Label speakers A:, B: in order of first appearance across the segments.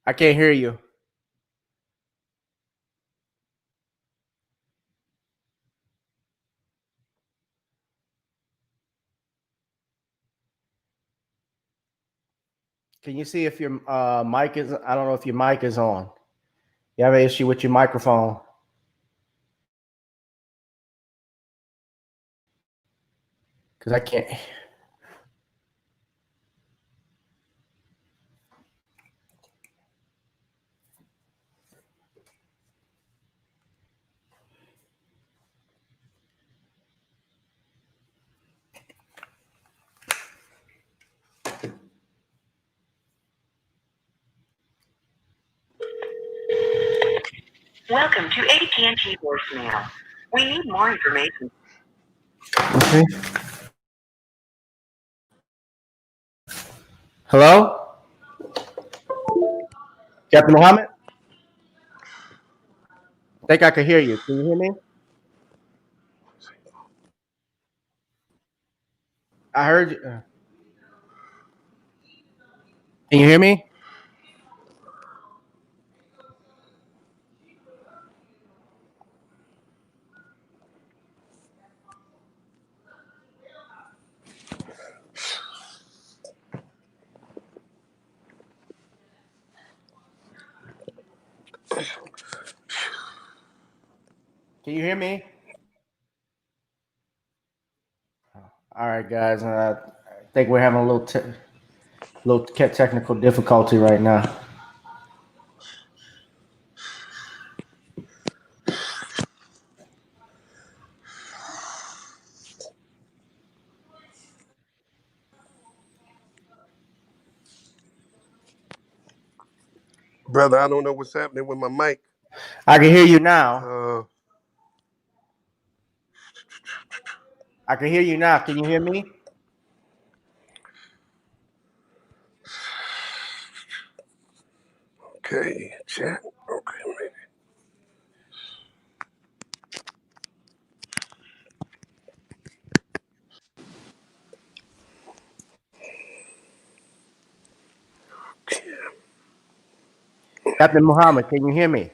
A: I can't hear you. Can you see if your mic is? I don't know if your mic is on. You have an issue with your microphone? Because I can't.
B: Welcome to AT&T voicemail. We need more information.
A: Okay. Hello, Captain Muhammad. I think I can hear you. Can you hear me? I heard you. Can you hear me? Can you hear me? All right, guys. I think we're having a little technical difficulty right now.
C: Brother, I don't know what's happening with my mic.
A: I can hear you now. I can hear you now. Can you hear me?
C: Okay, chat. Okay, maybe.
A: Captain Muhammad, can you hear me? Okay,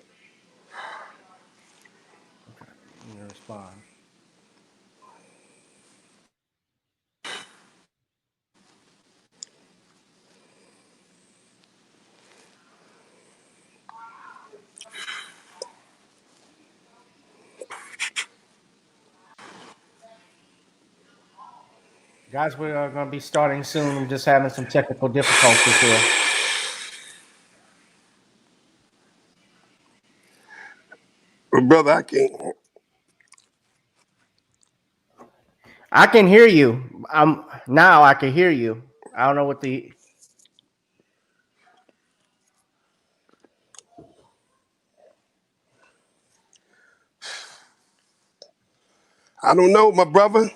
A: I'm gonna respond. Guys, we're going to be starting soon. I'm just having some technical difficulties here.
C: Brother, I can't.
A: I can hear you. Now I can hear you. I don't know what the.
C: I don't know, my brother.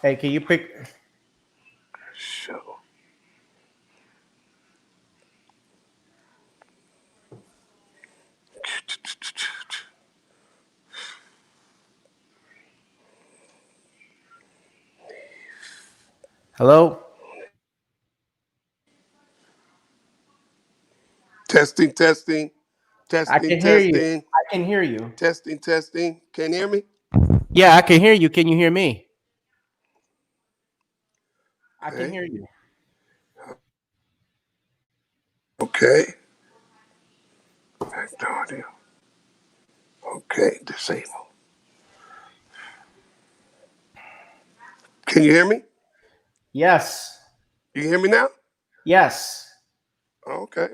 A: Hey, can you pick?
C: Sure.
A: Hello?
C: Testing.
A: I can hear you. I can hear you.
C: Testing. Can you hear me?
A: Yeah, I can hear you. Can you hear me? I can
C: Okay.
A: hear you.
C: Okay. Back to audio. Okay, disable. Can you hear me?
A: Yes.
C: You hear me now?
A: Yes.
C: Okay.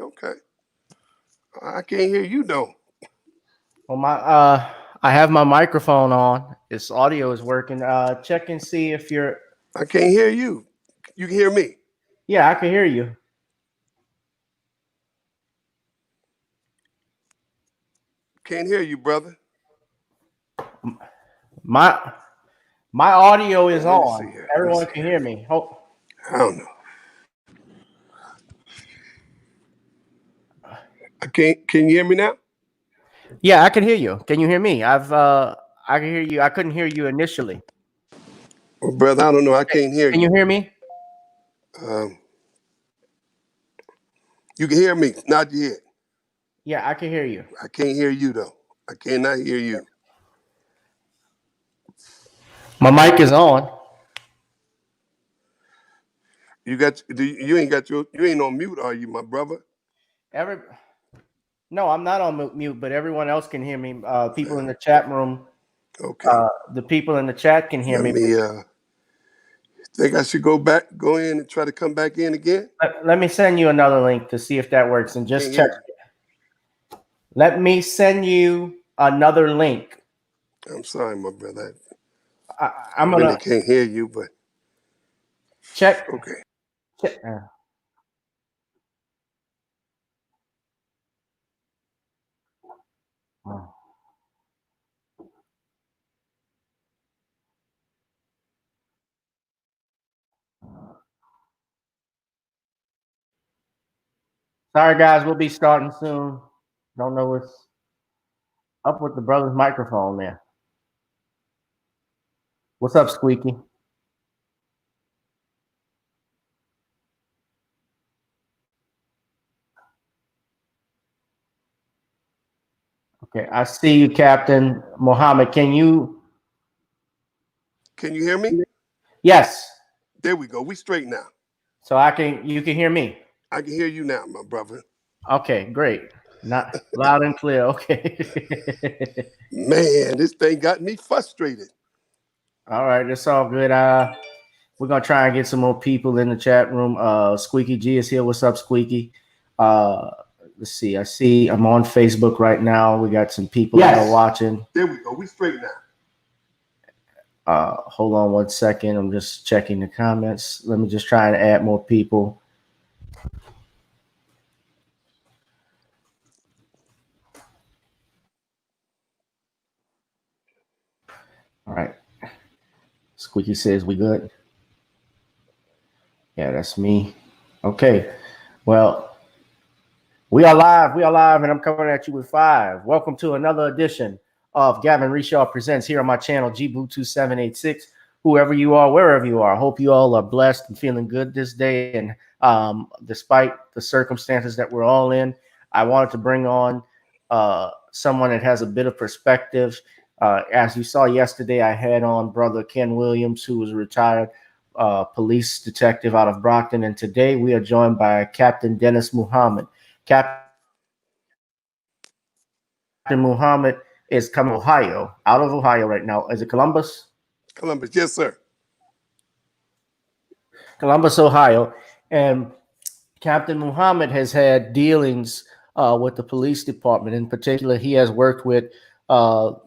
C: I can't hear you though.
A: Well, I have my microphone on. This audio is working. Check and see if you're.
C: I can't hear you. You can hear me.
A: Yeah, I can hear you.
C: Can't hear you, brother.
A: My audio is
C: Let me
A: on.
C: see here.
A: Everyone can hear me.
C: I don't know. I can't. Can you hear me now?
A: Yeah, I can hear you. Can you hear me? I can hear you. I couldn't hear you initially.
C: Well, brother, I don't know. I can't hear
A: Can
C: you.
A: you hear me?
C: You can hear me, not yet.
A: Yeah, I can hear you.
C: I can't hear you though. I cannot hear you.
A: My mic is on.
C: You ain't on mute, are you, my brother?
A: No, I'm not on mute, but everyone else can hear me. People in the chat room.
C: Okay.
A: The people in the chat can hear
C: Let
A: me.
C: me think I should go in and try to come back in again.
A: Let me send you another link to see if that works, and just check. Let me send you another link.
C: I'm sorry, my brother.
A: I'm
C: really
A: gonna
C: can't hear you, but
A: check.
C: okay.
A: Check. Sorry, guys. We'll be starting soon. Don't know what's up with the brother's microphone there. What's up, Squeaky? Okay, I see you, Captain Mohammed. Can you
C: hear me?
A: Yes.
C: There we go. We straight now.
A: So you can hear me.
C: I can hear you now, my brother.
A: Okay, great. Not loud and clear. Okay.
C: Man, this thing got me frustrated.
A: All right, it's all good. We're gonna try and get some more people in the chat room. Squeaky G is here. What's up, Squeaky? Let's see. I'm on Facebook right now. We got some people that are watching.
C: There we go. We straight now.
A: Hold on one second. I'm just checking the comments. Let me just try and add more people. All right. Squeaky says we good. Yeah, that's me. Okay. Well, we are live, and I'm coming at you with 5. Welcome to another edition of Gavin Richard Presents here on my channel, GBoo2786. Whoever you are, wherever you are, I hope you all are blessed and feeling good this day. And despite the circumstances that we're all in, I wanted to bring on someone that has a bit of perspective. As you saw yesterday, I had on Brother Ken Williams, who was a retired police detective out of Brockton. And today we are joined by Captain Dennis Muhammad. Captain Muhammad is coming out of Ohio right now. Is it Columbus?
C: Columbus, yes, sir.
A: Columbus, Ohio. And Captain Muhammad has had dealings with the police department. In particular, he has worked with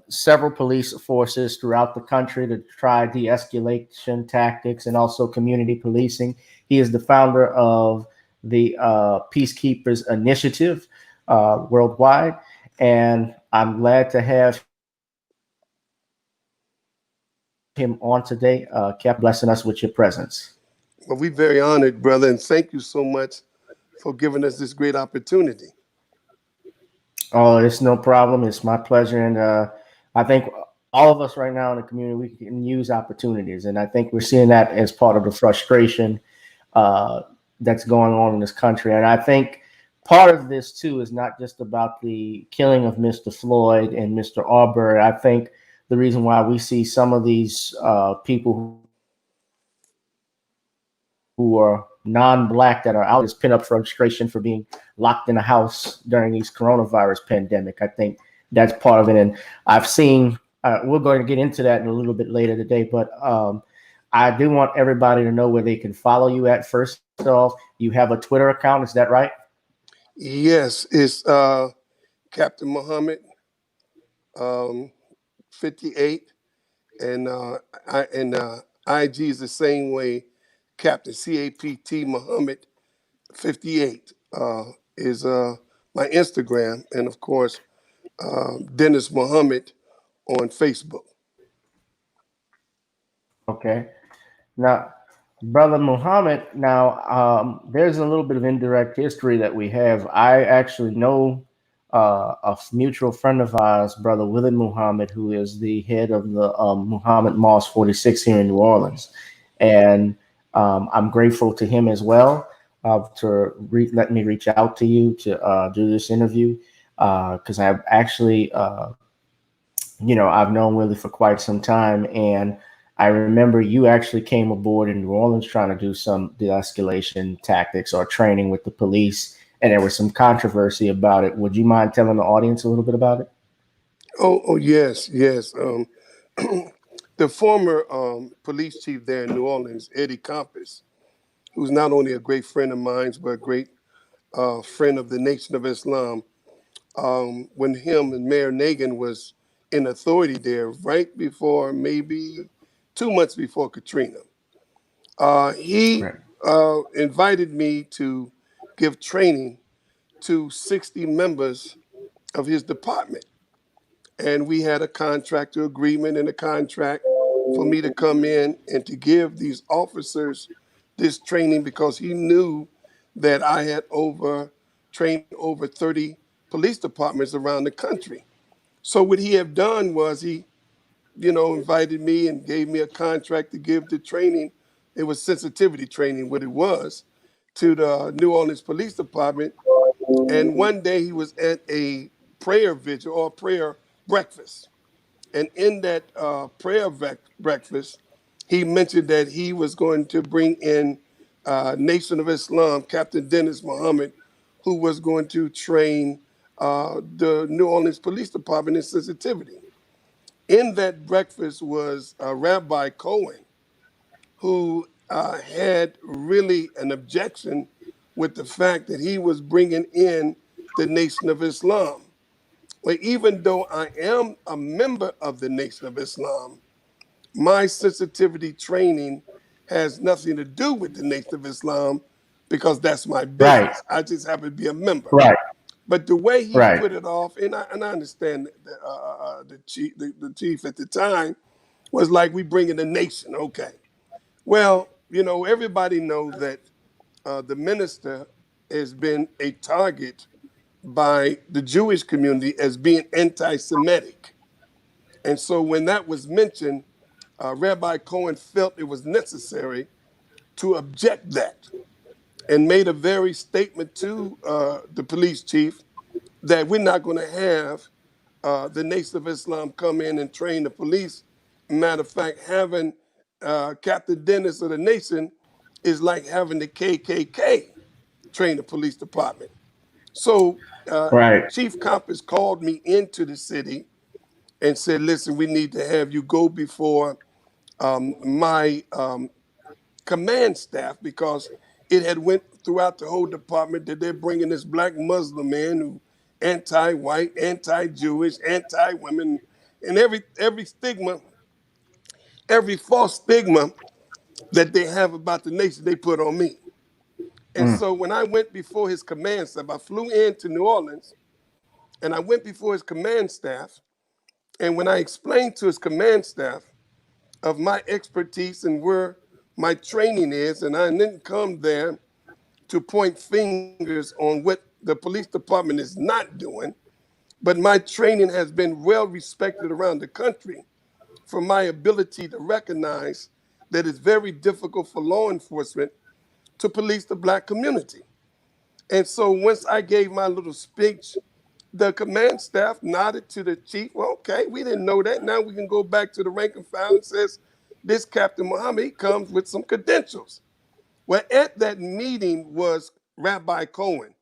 A: several police forces throughout the country to try de-escalation tactics and also community policing. He is the founder of the Peacekeepers Initiative worldwide. And I'm glad to have him on today. Cap, blessing us with your presence.
C: Well, we're very honored, brother, and thank you so much for giving us this great opportunity.
A: Oh, it's no problem. It's my pleasure. And I think all of us right now in the community, we can use opportunities. And I think we're seeing that as part of the frustration that's going on in this country. And I think part of this, too, is not just about the killing of Mr. Floyd and Mr. Arbery. I think the reason why we see some of these people who are non-black that are out is pent up frustration for being locked in a house during these coronavirus pandemic. I think that's part of it. And I've seen, we're going to get into that in a little bit later today, but I do want everybody to know where they can follow you at. First off, you have a Twitter account. Is that right?
C: Yes, it's Captain Muhammad 58, and IG is the same way. Captain CAPT Muhammad 58 is my Instagram, and of course Dennis Muhammad on Facebook.
A: Okay. Now, Brother Muhammad, there's a little bit of indirect history that we have. I actually know a mutual friend of ours, Brother William Muhammad, who is the head of the Muhammad Mosque 46 here in New Orleans. And I'm grateful to him as well. let me reach out to you to do this interview because I've actually, I've known Willie for quite some time, and I remember you actually came aboard in New Orleans trying to do some de-escalation tactics or training with the police, and there was some controversy about it. Would you mind telling the audience a little bit about it?
C: Oh, yes, yes. The former police chief there in New Orleans, Eddie Campus, who's not only a great friend of mine, but a great friend of the Nation of Islam, when him and Mayor Nagin was in authority there right before, maybe 2 months before Katrina, he
A: Right.
C: invited me to give training to 60 members of his department. And we had a contractor agreement and a contract for me to come in and to give these officers this training because he knew that I had trained over 30 police departments around the country. So what he had done was he, invited me and gave me a contract to give the training. It was sensitivity training, what it was, to the New Orleans Police Department. And one day he was at a prayer vigil or prayer breakfast. And in that prayer breakfast, he mentioned that he was going to bring in Nation of Islam, Captain Dennis Muhammad, who was going to train the New Orleans Police Department in sensitivity. In that breakfast was Rabbi Cohen, who had really an objection with the fact that he was bringing in the Nation of Islam. Well, even though I am a member of the Nation of Islam, my sensitivity training has nothing to do with the Nation of Islam because that's my
A: Right.
C: business. I just happen to be a member.
A: Right.
C: But the way he
A: Right.
C: put it off, and I understand that the chief at the time was like, we bring in the nation, okay. Well, everybody knows that the minister has been a target by the Jewish community as being anti-Semitic. And so when that was mentioned, Rabbi Cohen felt it was necessary to object that and made a very statement to the police chief that we're not going to have the Nation of Islam come in and train the police. Matter of fact, having Captain Dennis of the Nation is like having the KKK train the police department. So
A: Right.
C: Chief Compass called me into the city and said, listen, we need to have you go before my command staff because it had went throughout the whole department that they're bringing this black Muslim in who anti-white, anti-Jewish, anti-women, and every stigma, every false stigma that they have about the nation, they put on me. And
A: Mm.
C: so when I went before his command staff, I flew into New Orleans and I went before his command staff. And when I explained to his command staff of my expertise and where my training is, and I didn't come there to point fingers on what the police department is not doing, but my training has been well respected around the country for my ability to recognize that it's very difficult for law enforcement to police the black community. And so once I gave my little speech, the command staff nodded to the chief. Well, okay, we didn't know that. Now we can go back to the rank and file and says, this Captain Muhammad, he comes with some credentials. Well, at that meeting was Rabbi Cohen.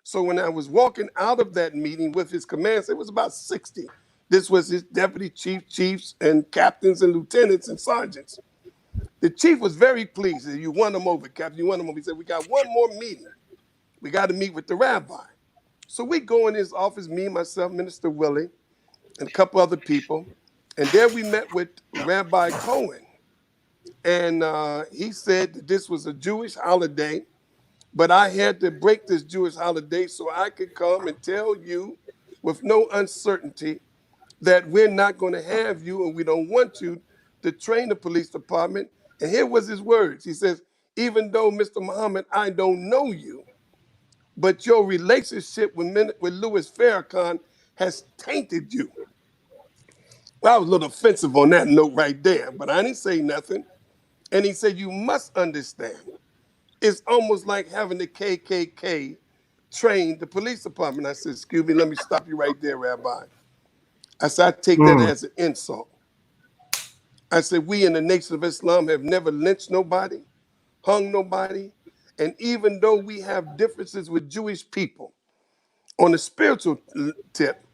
C: So when I was walking out of that meeting with his commands, it was about 60. This was his deputy chiefs, and captains and lieutenants and sergeants. The chief was very pleased. He said, you won them over, Captain. You won them over. He said, we got one more meeting. We got to meet with the rabbi. So we go in his office, me, myself, Minister Willie, and a couple other people. And there we met with Rabbi Cohen. And he said that this was a Jewish holiday, but I had to break this Jewish holiday so I could come and tell you with no uncertainty that we're not going to have you and we don't want you to train the police department. And here was his words. He says, even though, Mr. Muhammad, I don't know you, but your relationship with Louis Farrakhan has tainted you. Well, I was a little offensive on that note right there, but I didn't say nothing. And he said, you must understand, it's almost like having the KKK train the police department. I said, excuse me, let me stop you right there, Rabbi. I said, I take that as an insult. I said, we in the Nation of Islam have never lynched nobody, hung nobody. And even though we have differences with Jewish people, on the spiritual tip,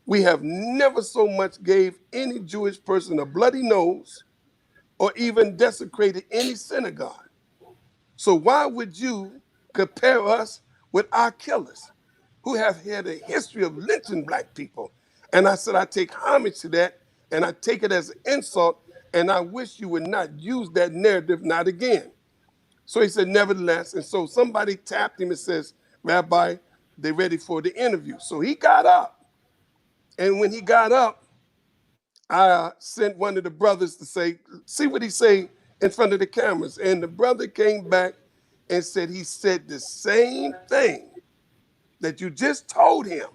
C: we have never so much gave any Jewish person a bloody nose or even desecrated any synagogue. So why would you compare us with our killers who have had a history of lynching black people? And I said, I take homage to that and I take it as an insult, and I wish you would not use that narrative, not again. So he said, nevertheless. And so somebody tapped him and says, Rabbi, they ready for the interview. So he got up. And when he got up, I sent one of the brothers to say, see what he say in front of the cameras. And the brother came back and said he said the same thing that you just told him,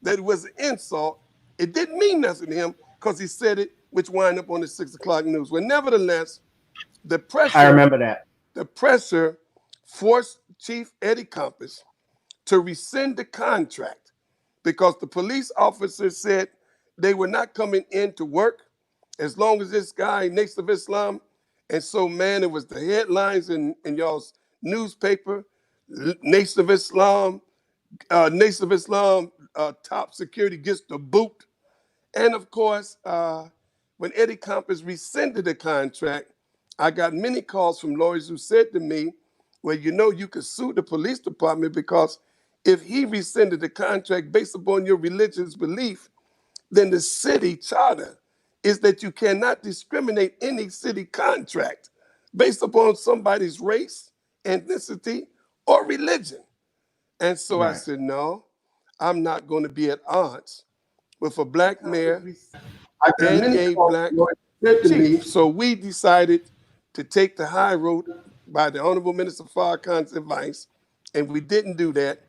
C: that it was an insult. It didn't mean nothing to him because he said it, which wind up on the 6 o'clock news. Well, nevertheless, the pressure.
A: I remember that.
C: The pressure forced Chief Eddie Compass to rescind the contract because the police officers said they were not coming in to work as long as this guy, Nation of Islam. And so, man, it was the headlines in y'all's newspaper, Nation of Islam, top security gets the boot. And of course, when Eddie Compass rescinded the contract, I got many calls from lawyers who said to me, well, you know, you could sue the police department because if he rescinded the contract based upon your religious belief, then the city charter is that you cannot discriminate any city contract based upon somebody's race, ethnicity, or religion. And so I said, no, I'm not going to be at odds with a black mayor and a black chief. So we decided to take the high road by the Honorable Minister Farrakhan's advice, and we didn't do that.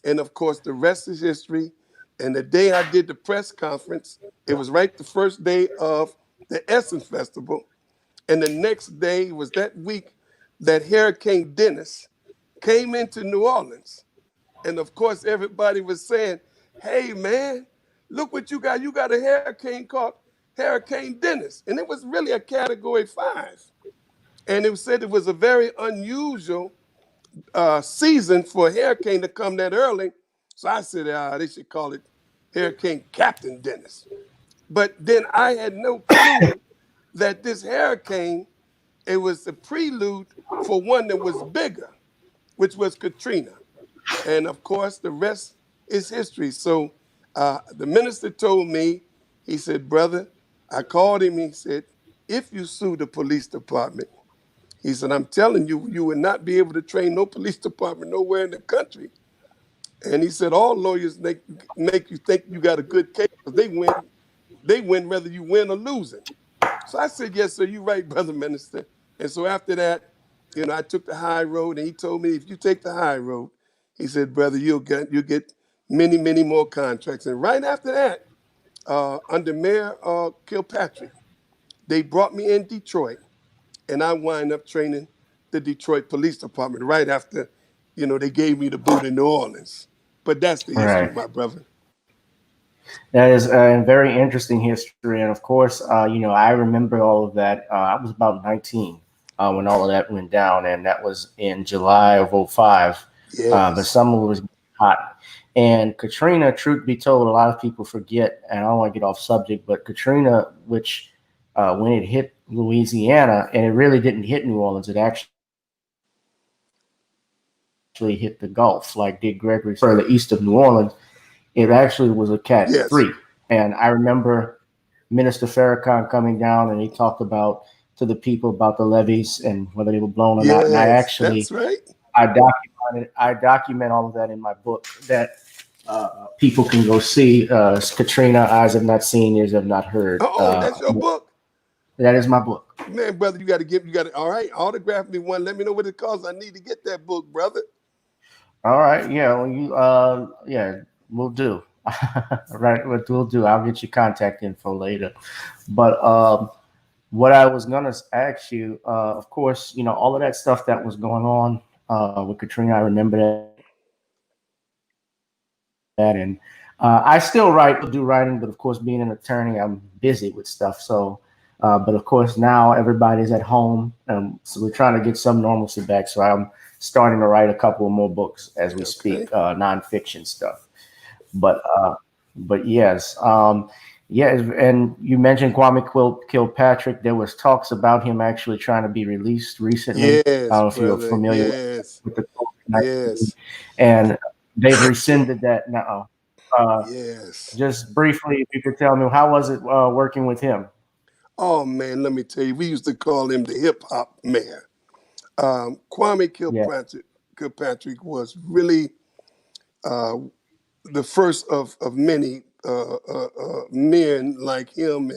C: And of course, the rest is history. And the day I did the press conference, it was right the first day of the Essence Festival. And the next day was that week that Hurricane Dennis came into New Orleans. And of course, everybody was saying, hey, man, look what you got. You got a hurricane called Hurricane Dennis. And it was really a Category 5. And it was said it was a very unusual season for a hurricane to come that early. So I said, they should call it Hurricane Captain Dennis. But then I had no clue that this hurricane, it was the prelude for one that was bigger, which was Katrina. And of course, the rest is history. So the minister told me, he said, brother, I called him, he said, if you sue the police department, he said, I'm telling you, you would not be able to train no police department nowhere in the country. And he said, all lawyers make you think you got a good case because they win whether you win or losing. So I said, yes, sir, you're right, brother minister. And so after that, you know, I took the high road, and he told me, if you take the high road, he said, brother, you'll get many, many more contracts. And right after that, under Mayor Kilpatrick, they brought me in Detroit, and I wind up training the Detroit Police Department right after, you know, they gave me the boot in New Orleans. But that's the history, my brother.
A: That is a very interesting history. And of course, you know, I remember all of that. I was about 19 when all of that went down, and that was in July of 2005. The summer was hot. And Katrina, truth be told, a lot of people forget, and I don't want to get off subject, but Katrina, which when it hit Louisiana, and it really didn't hit New Orleans, it actually hit the Gulf, like Dick Gregory, further east of New Orleans. It actually was a Cat 3. And I remember Minister Farrakhan coming down, and he talked about to the people about the levees and whether they were blown or not. And I actually,
C: that's right.
A: I document all of that in my book that people can go see. Katrina, Eyes Have Not Seen, Ears Have Not Heard.
C: That's your book?
A: That is my book.
C: Man, brother, you got to, all right, autograph me one. Let me know what it costs. I need to get that book, brother.
A: All right. Yeah. Well, we'll do. Right. What we'll do. I'll get your contact info later. But what I was going to ask you, of course, you know, all of that stuff that was going on with Katrina. I remember that, and I still do writing, but of course, being an attorney, I'm busy with stuff. So, but of course, now everybody's at home, so we're trying to get some normalcy back. So I'm starting to write a couple more books as we
C: Okay.
A: speak, nonfiction stuff. But yes, yeah, and you mentioned Kwame Kilpatrick. There was talks about him actually trying to be released recently. I
C: Yes,
A: don't know if you're
C: brother.
A: familiar
C: Yes.
A: with the COVID-19,
C: Yes.
A: and they've rescinded that now.
C: Yes.
A: Just briefly, if you could tell me, how was it working with him?
C: Oh man, let me tell you, we used to call him the hip hop mayor. Kwame
A: Yeah.
C: Kilpatrick was really uh, the first of many men like him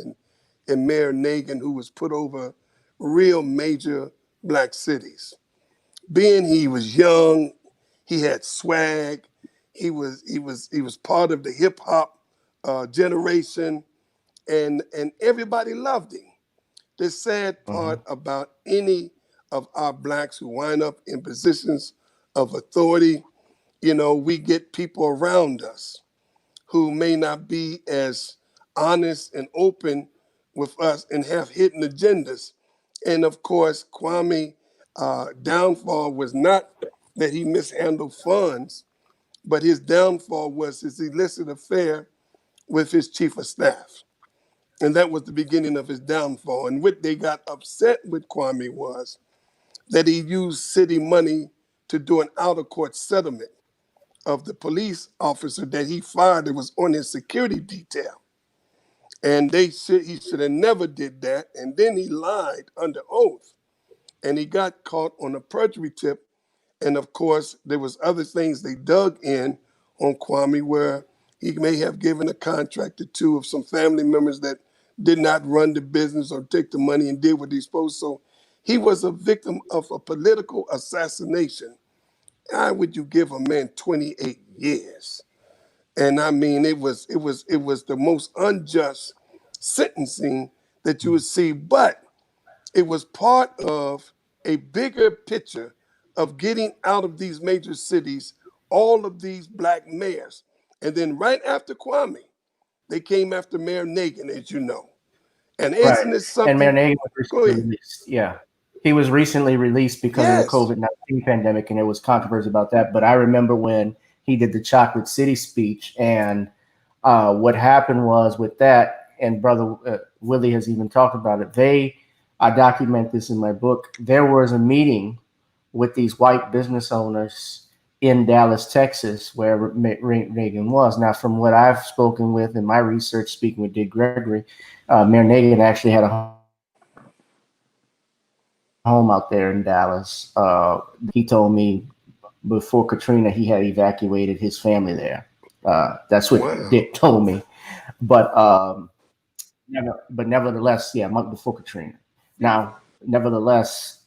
C: and Mayor Nagin, who was put over real major black cities. Being he was young, he had swag. He was part of the hip hop generation, and everybody loved him. The sad
A: Hmm.
C: part about any of our blacks who wind up in positions of authority, we get people around us who may not be as honest and open with us and have hidden agendas. And of course, Kwame downfall was not that he mishandled funds, but his downfall was his illicit affair with his chief of staff. And that was the beginning of his downfall. And what they got upset with Kwame was that he used city money to do an out of court settlement of the police officer that he fired that was on his security detail. And he should have never did that. And then he lied under oath, and he got caught on a perjury tip. And of course, there was other things they dug in on Kwame where he may have given a contract to two of some family members that did not run the business or take the money and did what they supposed. So he was a victim of a political assassination. Why would you give a man 28 years? And I mean, it was the most unjust sentencing that you would see, but it was part of a bigger picture of getting out of these major cities all of these black mayors. And then right after Kwame, they came after Mayor Nagin, as you know. And
A: Right.
C: isn't this
A: And
C: something?
A: Mayor was
C: Go
A: recently
C: ahead.
A: released. Yeah. He was recently released because of the
C: Yes.
A: COVID-19 pandemic, and there was controversy about that. But I remember when he did the Chocolate City speech, and what happened was with that, and Brother Willie has even talked about it. I document this in my book. There was a meeting with these white business owners in Dallas, Texas, where Reagan was. Now, from what I've spoken with in my research, speaking with Dick Gregory, Mayor Nagin actually had a home out there in Dallas. He told me before Katrina, he had evacuated his family there. That's what
C: Wow.
A: Dick told me. But nevertheless, yeah, a month before Katrina. Now, nevertheless,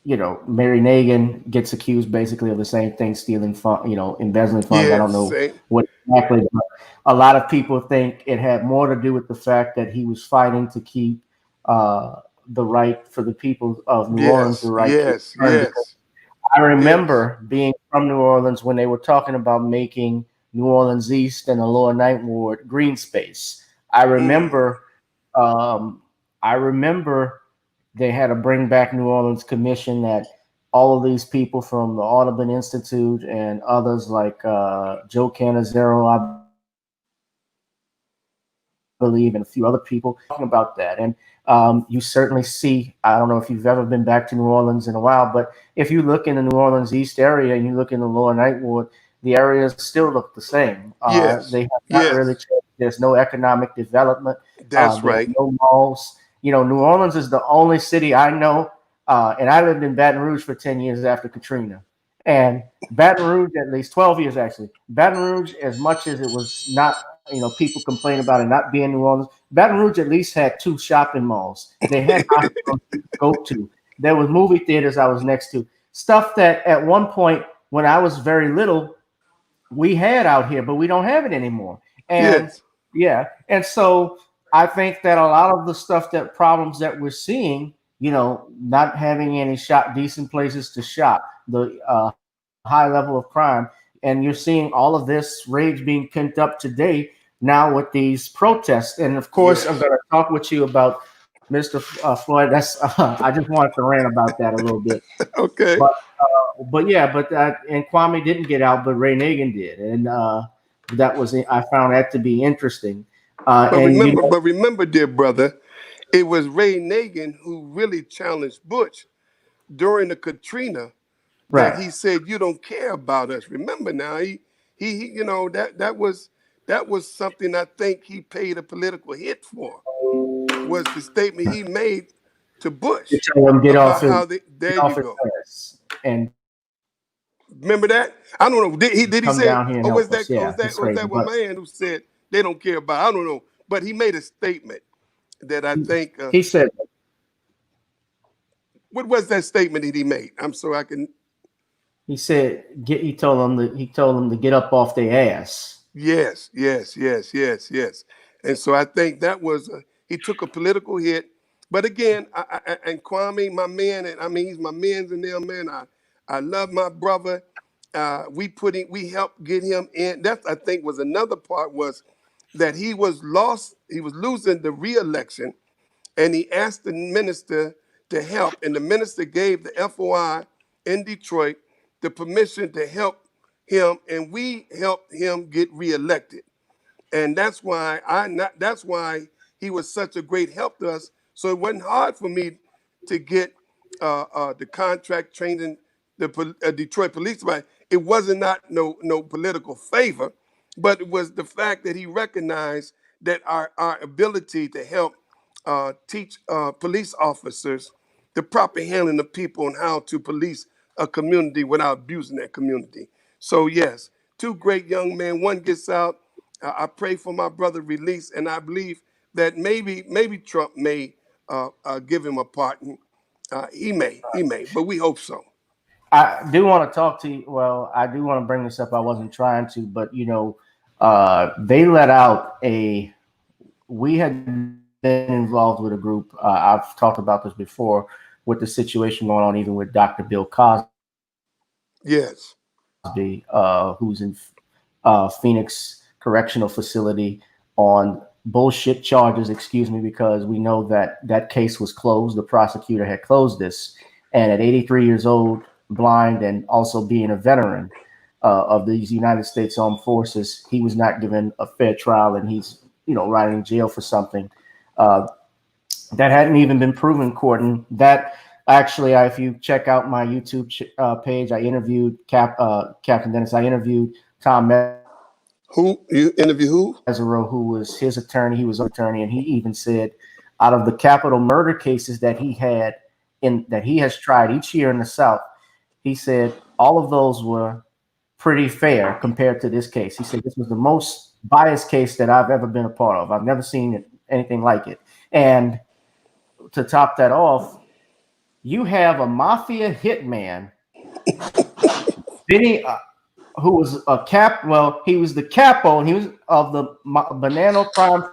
A: Mary Nagin gets accused basically of the same thing, stealing fund, embezzling funds. I don't
C: Yes.
A: know
C: Same.
A: what exactly, but a lot of people think it had more to do with the fact that he was fighting to keep the right for the people of New Orleans, the
C: Yes.
A: right to
C: Yes.
A: return. Because
C: Yes.
A: I
C: Yes.
A: remember being from New Orleans when they were talking about making New Orleans East and the Lower Ninth Ward green space. I
C: Mm.
A: remember, um, I remember they had a Bring Back New Orleans commission that all of these people from the Audubon Institute and others like Joe Canizero, I believe, and a few other people talking about that. And you certainly see, I don't know if you've ever been back to New Orleans in a while, but if you look in the New Orleans East area and you look in the Lower Ninth Ward, the areas still look the same.
C: Yes.
A: They have not really
C: Yes.
A: changed. There's no economic development.
C: That's
A: There's
C: right.
A: no malls. New Orleans is the only city I know, and I lived in Baton Rouge for 10 years after Katrina. And Baton Rouge, at least 12 years actually. Baton Rouge, as much as it was not, people complain about it not being New Orleans. Baton Rouge at least had two shopping malls. They had hospitals you could go to. There was movie theaters I was next to. Stuff that at one point when I was very little, we had out here, but we don't have it anymore. And
C: Yes.
A: yeah, and so I think that a lot of the stuff that problems that we're seeing not having any decent places to shop, the high level of crime, and you're seeing all of this rage being pent up today now with these protests. And of course, I'm going
C: Yes.
A: to talk with you about Mr. Floyd. That's I just wanted to rant about that a little bit,
C: Okay.
A: but yeah, and Kwame didn't get out, but Ray Nagin did, and that was I found that to be interesting.
C: But
A: And
C: remember, dear brother, it was Ray Nagin who really challenged Bush during the Katrina that
A: right.
C: he said, "You don't care about us." Remember now, that was something I think he paid a political hit for, was the statement he made to
A: To
C: Bush
A: tell him
C: about how they.
A: get
C: There you
A: off his
C: go.
A: ass and
C: Remember that? I don't know. Did he
A: come
C: say?
A: down here and
C: Or
A: help
C: was
A: us.
C: that? Or
A: Yeah,
C: was that?
A: it's
C: Or was
A: crazy.
C: that one
A: But
C: man who said they don't care about? I don't know. But he made a statement that I think.
A: he said
C: What was that statement that he made? I'm so I can.
A: he told them to get up off their ass.
C: Yes, yes, yes, yes, yes. And so I think that was he took a political hit. But again, and Kwame, my man, and I mean he's my man's in there, man. I love my brother. We helped get him in. That I think was another part was that he was lost. He was losing the re-election, and he asked the minister to help, and the minister gave the FOI in Detroit the permission to help him, and we helped him get reelected. And that's why he was such a great help to us. So it wasn't hard for me to get the contract training the Detroit Police Department. It wasn't not no political favor, but it was the fact that he recognized that our ability to help teach police officers the proper handling of people and how to police a community without abusing that community. So yes, two great young men. One gets out. I pray for my brother release, and I believe that maybe Trump may give him a pardon. He may, but we hope so.
A: I do want to talk to you. Well, I do want to bring this up. I wasn't trying to, but they let out a. We had been involved with a group. I've talked about this before with the situation going on, even with Dr. Bill Cosby,
C: Yes,
A: who's in Phoenix Correctional Facility on bullshit charges. Excuse me, because we know that that case was closed. The prosecutor had closed this, and at 83 years old, blind, and also being a veteran of these United States Armed Forces, he was not given a fair trial, and he's rotting in jail for something uh, that hadn't even been proven in court. And that actually, if you check out my YouTube page, I interviewed Captain Dennis. I interviewed Tom
C: who you interview? Who?
A: Mesereau, who was his attorney. He was an attorney, and he even said, out of the capital murder cases that he has tried each year in the South, he said all of those were pretty fair compared to this case. He said this was the most biased case that I've ever been a part of. I've never seen anything like it. And to top that off, you have a mafia hitman, Benny, who was a cap. Well, he was the capo, and he was of the Banana crime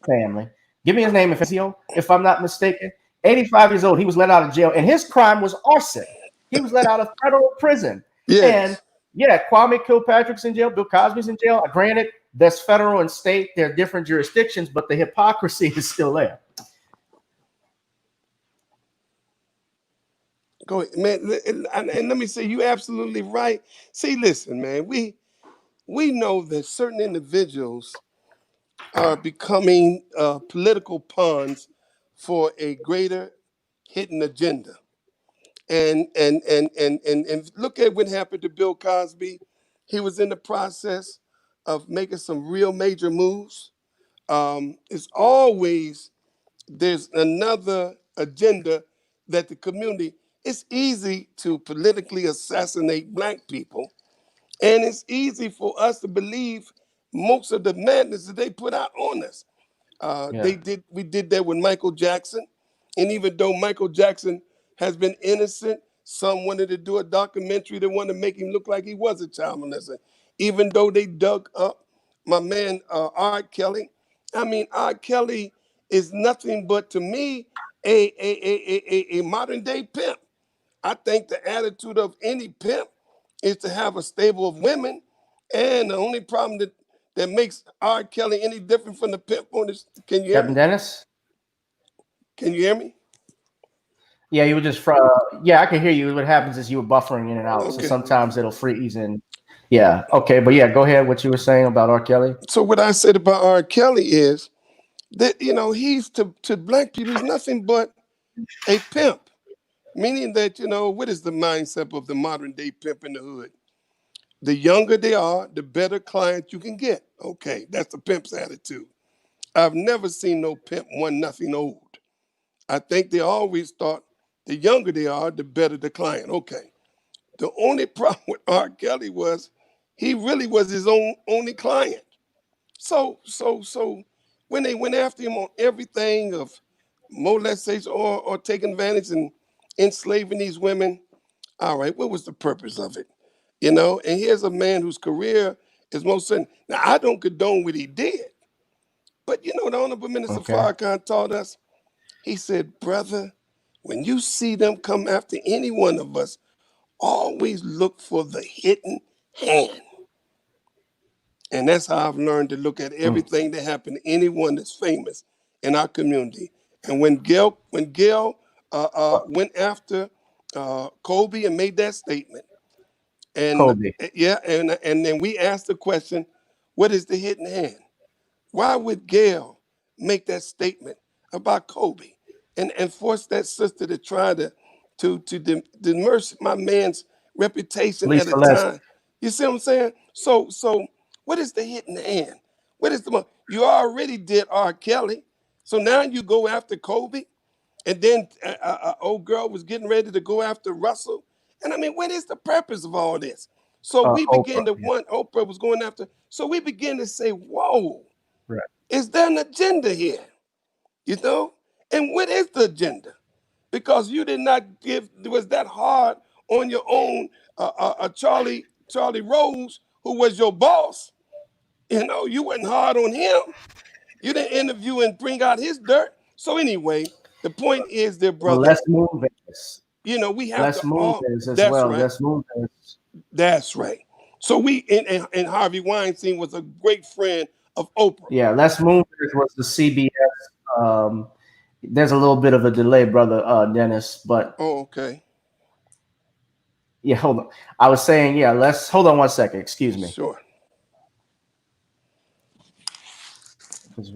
A: family. Give me his name if I'm not mistaken. 85 years old. He was let out of jail, and his crime was arson. He was let out of federal prison. And
C: Yes.
A: yeah, Kwame Kilpatrick's in jail. Bill Cosby's in jail. Granted, that's federal and state. They're different jurisdictions, but the hypocrisy is still there.
C: Go ahead, man. And let me say, you absolutely right. See, listen, man. We know that certain individuals are becoming political pawns for a greater hidden agenda. And look at what happened to Bill Cosby. He was in the process of making some real major moves. It's always there's another agenda that the community. It's easy to politically assassinate black people, and it's easy for us to believe most of the madness that they put out on us.
A: Yeah.
C: We did that with Michael Jackson, and even though Michael Jackson has been innocent, some wanted to do a documentary that wanted to make him look like he was a child molester. Even though they dug up my man R. Kelly, I mean R. Kelly is nothing but, to me, a modern day pimp. I think the attitude of any pimp is to have a stable of women. And the only problem that makes R. Kelly any different from the pimp on this, can you hear
A: Captain
C: me?
A: Dennis?
C: Can you hear me?
A: Yeah, you were just yeah, I can hear you. What happens is you were buffering in and out. So
C: Okay.
A: sometimes it'll freeze and yeah. Okay, but yeah, go ahead. What you were saying about R. Kelly?
C: So what I said about R. Kelly is that, he's to black people, he's nothing but a pimp. Meaning that, what is the mindset of the modern day pimp in the hood? The younger they are, the better client you can get. Okay, that's the pimp's attitude. I've never seen no pimp want nothing old. I think they always thought the younger they are, the better the client. Okay. The only problem with R. Kelly was he really was his only client. So when they went after him on everything of molestation or taking advantage and enslaving these women, all right, what was the purpose of it? And here's a man whose career is most certain. Now, I don't condone what he did, but the Honorable Minister
A: Okay.
C: Farrakhan taught us, he said, brother, when you see them come after any one of us, always look for the hidden hand. And that's how I've learned to look at everything that happened to anyone that's famous in our community. And when Gail went after Kobe and made that statement, and
A: Kobe.
C: yeah, and then we asked the question, what is the hidden hand? Why would Gail make that statement about Kobe and force that sister to try to demurge my man's reputation at a
A: Lisa Leslie.
C: time? You see what I'm saying? So what is the hidden hand? What is you already did R. Kelly, so now you go after Kobe, and then old girl was getting ready to go after Russell. And I mean, what is the purpose of all this? So we began
A: Oprah.
C: to Oprah was going after. So we began to say, whoa.
A: Right.
C: Is there an agenda here? And what is the agenda? Because you did not was that hard on your own, Charlie Rose, who was your boss. You wasn't hard on him. You didn't interview and bring out his dirt. So anyway, the point is, dear
A: Well,
C: brother,
A: let's move this.
C: we have
A: Let's
C: to
A: move this as
C: that's
A: well.
C: right.
A: Let's move this.
C: That's right. So and Harvey Weinstein was a great friend of Oprah.
A: Yeah, let's move this was the CBS. There's a little bit of a delay, brother Dennis, but
C: Oh, okay.
A: yeah, hold on. I was saying, yeah, let's hold on one second. Excuse me.
C: Sure.
A: 'Cause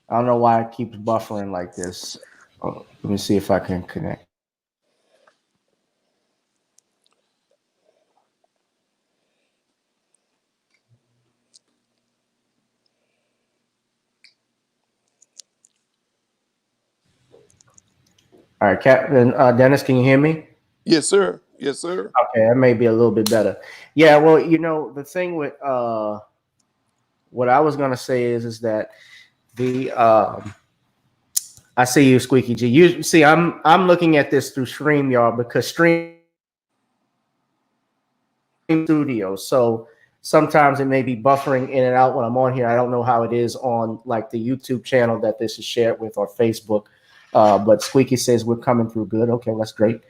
A: I don't know why it keeps buffering like this. Oh, let me see if I can connect. All right, Captain Dennis, can you hear me?
C: Yes, sir. Yes, sir.
A: Okay, that may be a little bit better. Yeah, well, the thing with what I was gonna say is that the I see you, Squeaky G. You see, I'm looking at this through StreamYard because Stream Studio. So sometimes it may be buffering in and out when I'm on here. I don't know how it is on like the YouTube channel that this is shared with or Facebook. But Squeaky says we're coming through good. Okay, that's great.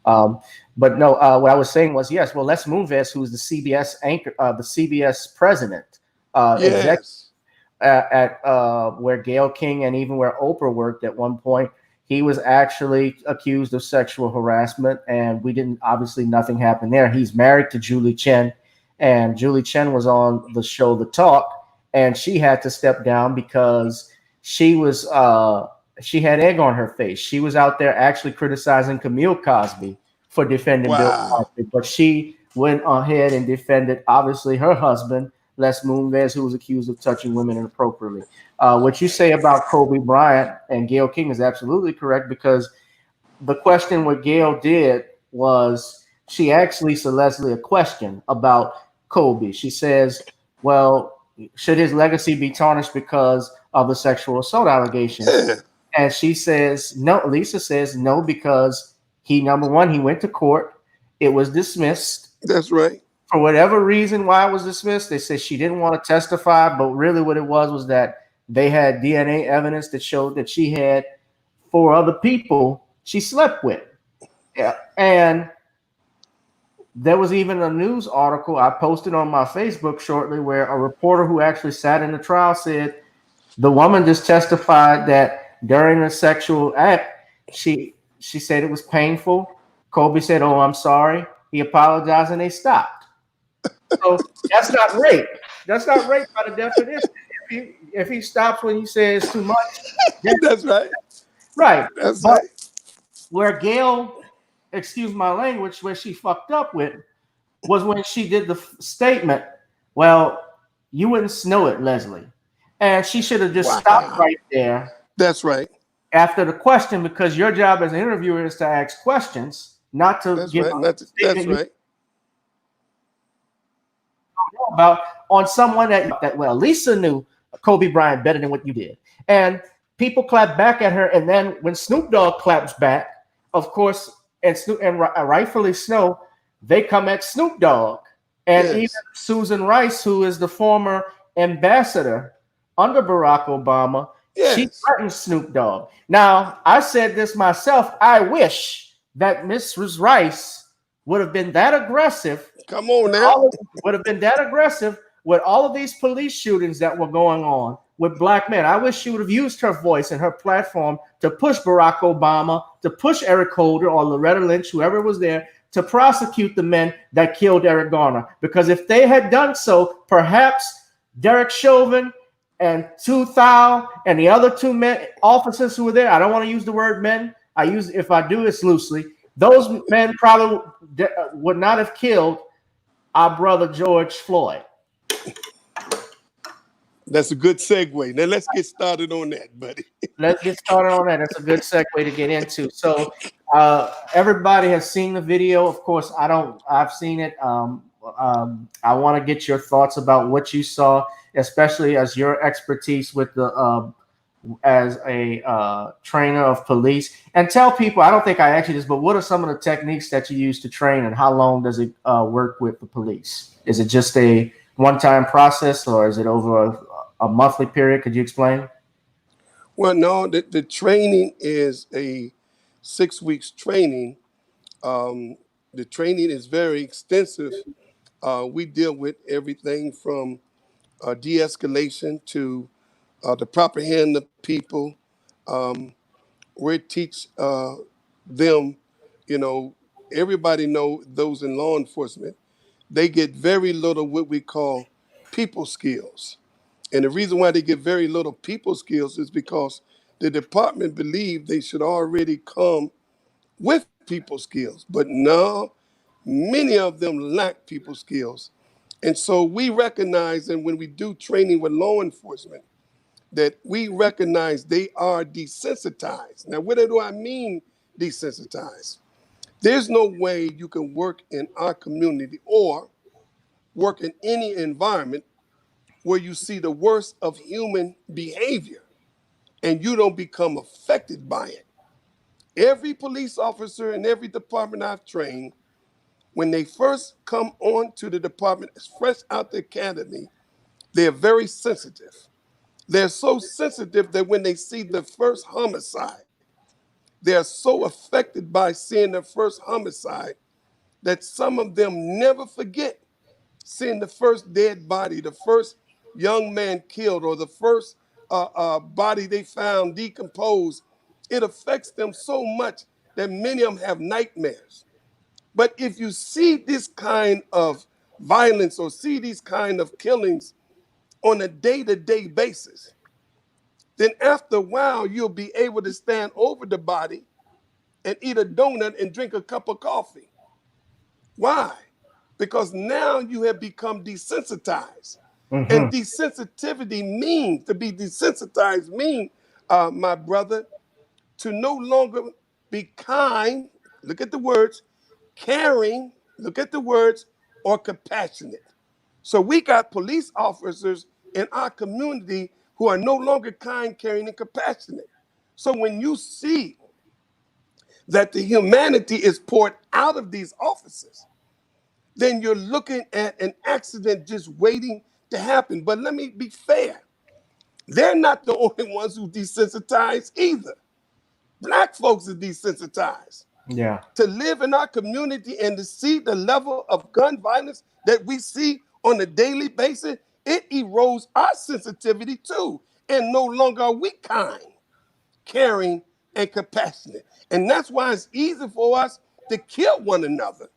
A: But no, what I was saying was yes. Well, Les Moonves, who's the CBS anchor, the CBS president, executive
C: Yes.
A: at where Gayle King and even where Oprah worked at one point. He was actually accused of sexual harassment, and obviously nothing happened there. He's married to Julie Chen, and Julie Chen was on the show The Talk, and she had to step down because she had egg on her face. She was out there actually criticizing Camille Cosby for defending Bill Cosby, but she went ahead and defended obviously her husband, Les Moonves, who was accused of touching women inappropriately. What you say about Kobe Bryant and Gayle King is absolutely correct, because the question what Gayle did was she asked Lisa Leslie a question about Kobe. She says, well, should his legacy be tarnished because of the sexual assault allegations?
C: Yeah.
A: And she says, no. Lisa says, no, because number one, he went to court. It was dismissed.
C: That's right.
A: For whatever reason why it was dismissed, they said she didn't want to testify, but really what it was that they had DNA evidence that showed that she had 4 other people she slept with. Yeah. And there was even a news article I posted on my Facebook shortly where a reporter who actually sat in the trial said the woman just testified that during the sexual act, she said it was painful. Kobe said, "Oh, I'm sorry." He apologized, and they stopped. So that's not rape. That's not rape by the definition. If he stops when he says too much, that's
C: That's right.
A: right.
C: That's
A: But
C: right.
A: where Gail, excuse my language, where she fucked up with was when she did the statement, "Well, you wouldn't know it, Leslie," and she should have just stopped
C: Wow.
A: right there
C: That's right.
A: after the question, because your job as an interviewer is to ask questions, not to
C: That's
A: give
C: right.
A: a
C: That's
A: statement you
C: right.
A: don't know about on someone that well, Lisa knew Kobe Bryant better than what you did, and people clap back at her. And then when Snoop Dogg claps back, of course, and rightfully so, they come at Snoop Dogg, and even
C: Yes.
A: Susan Rice, who is the former ambassador under Barack Obama, she
C: Yes.
A: threatened Snoop Dogg. Now, I said this myself. I wish that Mrs. Rice would have been that aggressive.
C: Come on now.
A: Would have been that aggressive with all of these police shootings that were going on with black men. I wish she would have used her voice and her platform to push Barack Obama, to push Eric Holder or Loretta Lynch, whoever was there, to prosecute the men that killed Eric Garner. Because if they had done so, perhaps Derek Chauvin and Tu Thao and the other 2 men officers who were there, I don't want to use the word men. If I do, it's loosely. Those men probably would not have killed our brother George Floyd.
C: That's a good segue. Now let's get started on that, buddy.
A: Let's get started on that. That's a good segue to get into. So everybody has seen the video. Of course, I don't. I've seen it. I want to get your thoughts about what you saw, especially as your expertise with the as a trainer of police. And tell people. I don't think I asked you this, but what are some of the techniques that you use to train, and how long does it work with the police? Is it just a one-time process, or is it over a monthly period? Could you explain?
C: Well, no, the training is a 6 weeks training. Um, the training is very extensive. We deal with everything from de-escalation to the proper handling of people. Um, we teach them, you know, everybody know those in law enforcement, they get very little what we call people skills. And the reason why they get very little people skills is because the department believed they should already come with people skills. But no, many of them lack people skills. And so we recognize, and when we do training with law enforcement, that we recognize they are desensitized. Now, what do I mean desensitized? There's no way you can work in our community or work in any environment where you see the worst of human behavior and you don't become affected by it. Every police officer in every department I've trained, when they first come on to the department, fresh out the academy, they're very sensitive. They're so sensitive that when they see the first homicide, they're so affected by seeing the first homicide that some of them never forget seeing the first dead body, the first young man killed, or the first body they found decomposed. It affects them so much that many of them have nightmares. But if you see this kind of violence or see these kind of killings on a day-to-day basis, then after a while you'll be able to stand over the body and eat a donut and drink a cup of coffee. Why? Because now you have become desensitized. And
A: Mm-hmm.
C: desensitivity means, to be desensitized means, my brother, to no longer be kind, look at the words, caring, look at the words, or compassionate. So we got police officers in our community who are no longer kind, caring, and compassionate. So when you see that the humanity is poured out of these officers, then you're looking at an accident just waiting to happen. But let me be fair. They're not the only ones who desensitized either. Black folks are desensitized.
A: Yeah.
C: To live in our community and to see the level of gun violence that we see on a daily basis, it erodes our sensitivity too. And no longer are we kind, caring, and compassionate. And that's why it's easy for us to kill one another,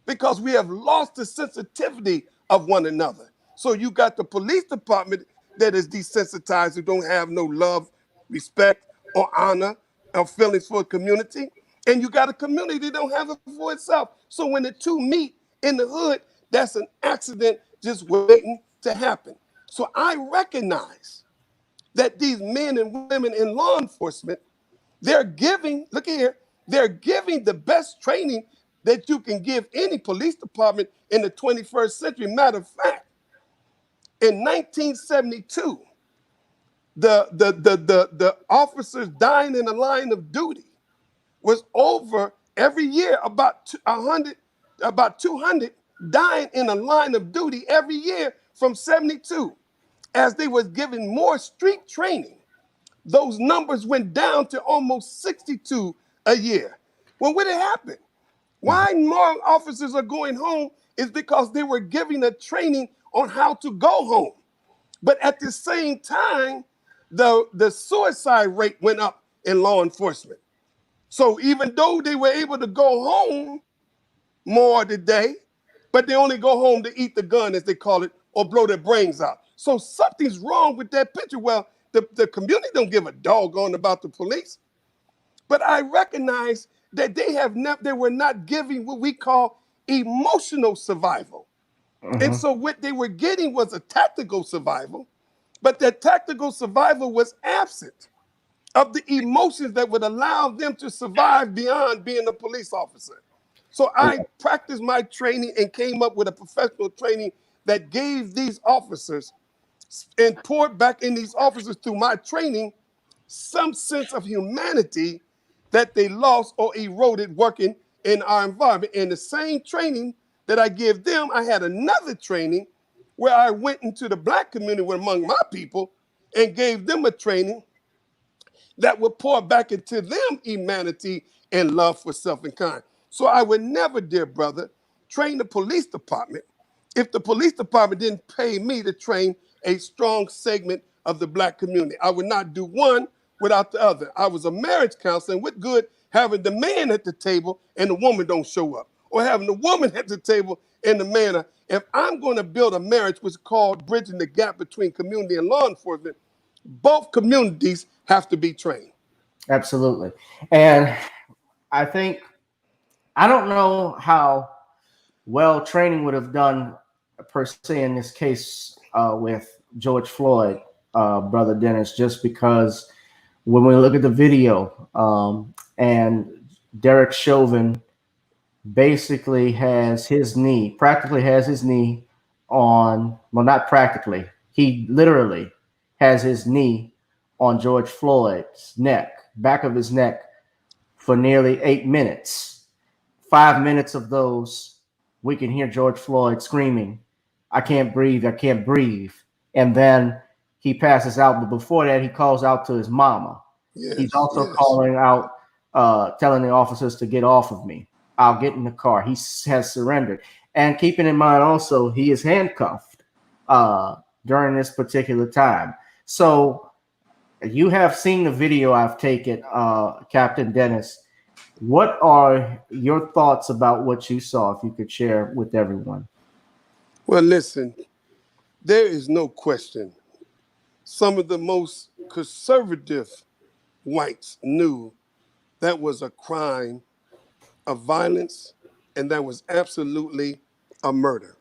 C: because we have lost the sensitivity of one another. So you got the police department that is desensitized, who don't have no love, respect, or honor, or feelings for a community. And you got a community that don't have it for itself. So when the two meet in the hood, that's an accident just waiting to happen. So I recognize that these men and women in law enforcement, they're giving, look here, they're giving the best training that you can give any police department in the 21st century. Matter of fact, in 1972, the officers dying in the line of duty was over every year about 200 dying in a line of duty every year from 72. As they was given more street training, those numbers went down to almost 62 a year. Well, what had happened? Why more officers are going home is because they were giving a training on how to go home. But at the same time, the suicide rate went up in law enforcement. So even though they were able to go home more today, but they only go home to eat the gun, as they call it, or blow their brains out. So something's wrong with that picture. Well, the community don't give a doggone about the police. But I recognize that they were not giving what we call emotional survival. And so what they were getting was a tactical survival, but that tactical survival was absent of the emotions that would allow them to survive beyond being a police officer. So I practiced my training and came up with a professional training that gave these officers and poured back in these officers through my training some sense of humanity that they lost or eroded working in our environment. In the same training that I give them, I had another training where I went into the black community among my people and gave them a training that would pour back into them humanity and love for self and kind. So I would never, dear brother, train the police department if the police department didn't pay me to train a strong segment of the black community. I would not do one without the other. I was a marriage counselor, and what good having the man at the table and the woman don't show up, or having the woman at the table and the man. If I'm going to build a marriage, which is called bridging the gap between community and law enforcement, both communities have to be trained.
A: Absolutely. And I think, I don't know how well training would have done per se in this case with George Floyd, brother Dennis, just because when we look at the video and Derek Chauvin basically practically has his knee on, well, not practically, he literally has his knee on George Floyd's neck, back of his neck, for nearly 8 minutes. 5 minutes of those, we can hear George Floyd screaming, I can't breathe, I can't breathe. And then he passes out. But before that, he calls out to his mama.
C: Yes,
A: He's also
C: yes.
A: calling out, telling the officers to get off of me. I'll get in the car. He has surrendered. And keeping in mind also, he is handcuffed during this particular time. So you have seen the video I've taken, Captain Dennis. What are your thoughts about what you saw, if you could share with everyone?
C: Well, listen, there is no question. Some of the most conservative whites knew that was a crime of violence, and that was absolutely a murder.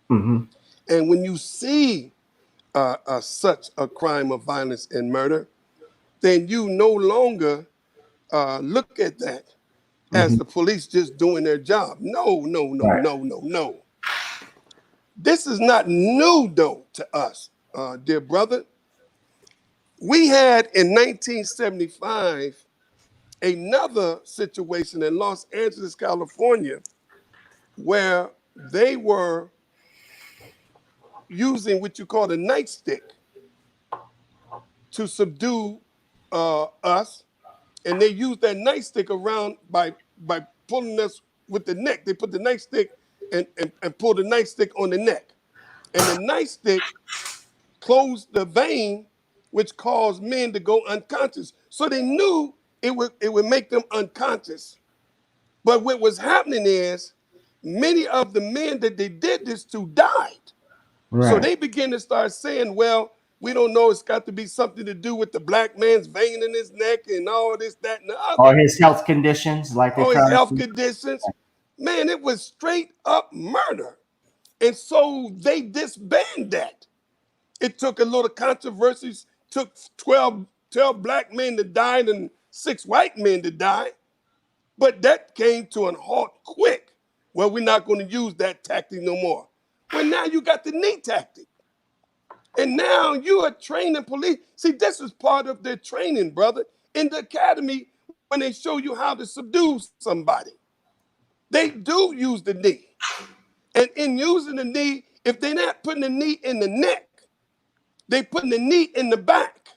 A: Mm-hmm.
C: And when you see such a crime of violence and murder, then you no longer look at that as
A: Mm-hmm.
C: the police just doing their job. No, no, no,
A: Right.
C: no, no, no. This is not new, though, to us, dear brother. We had in 1975 another situation in Los Angeles, California, where they were using what you call a nightstick to subdue us, and they used that nightstick around by pulling us with the neck. They put the nightstick and pulled the nightstick on the neck, and the nightstick closed the vein, which caused men to go unconscious. So they knew it would make them unconscious. But what was happening is many of the men that they did this to died.
A: Right.
C: So they began to start saying, well, we don't know, it's got to be something to do with the black man's vein in his neck and all this, that, and the other.
A: Or his health conditions, like they
C: Or his
A: try
C: health
A: to.
C: conditions. Man, it was straight up murder. And so they disbanded that. It took a little controversies, took 12 black men to die and 6 white men to die. But that came to a halt quick. Well, we're not going to use that tactic no more. Well, now you got the knee tactic. And now you are training police. See, this is part of their training, brother. In the academy, when they show you how to subdue somebody, they do use the knee. And in using the knee, if they're not putting the knee in the neck, they putting the knee in the back.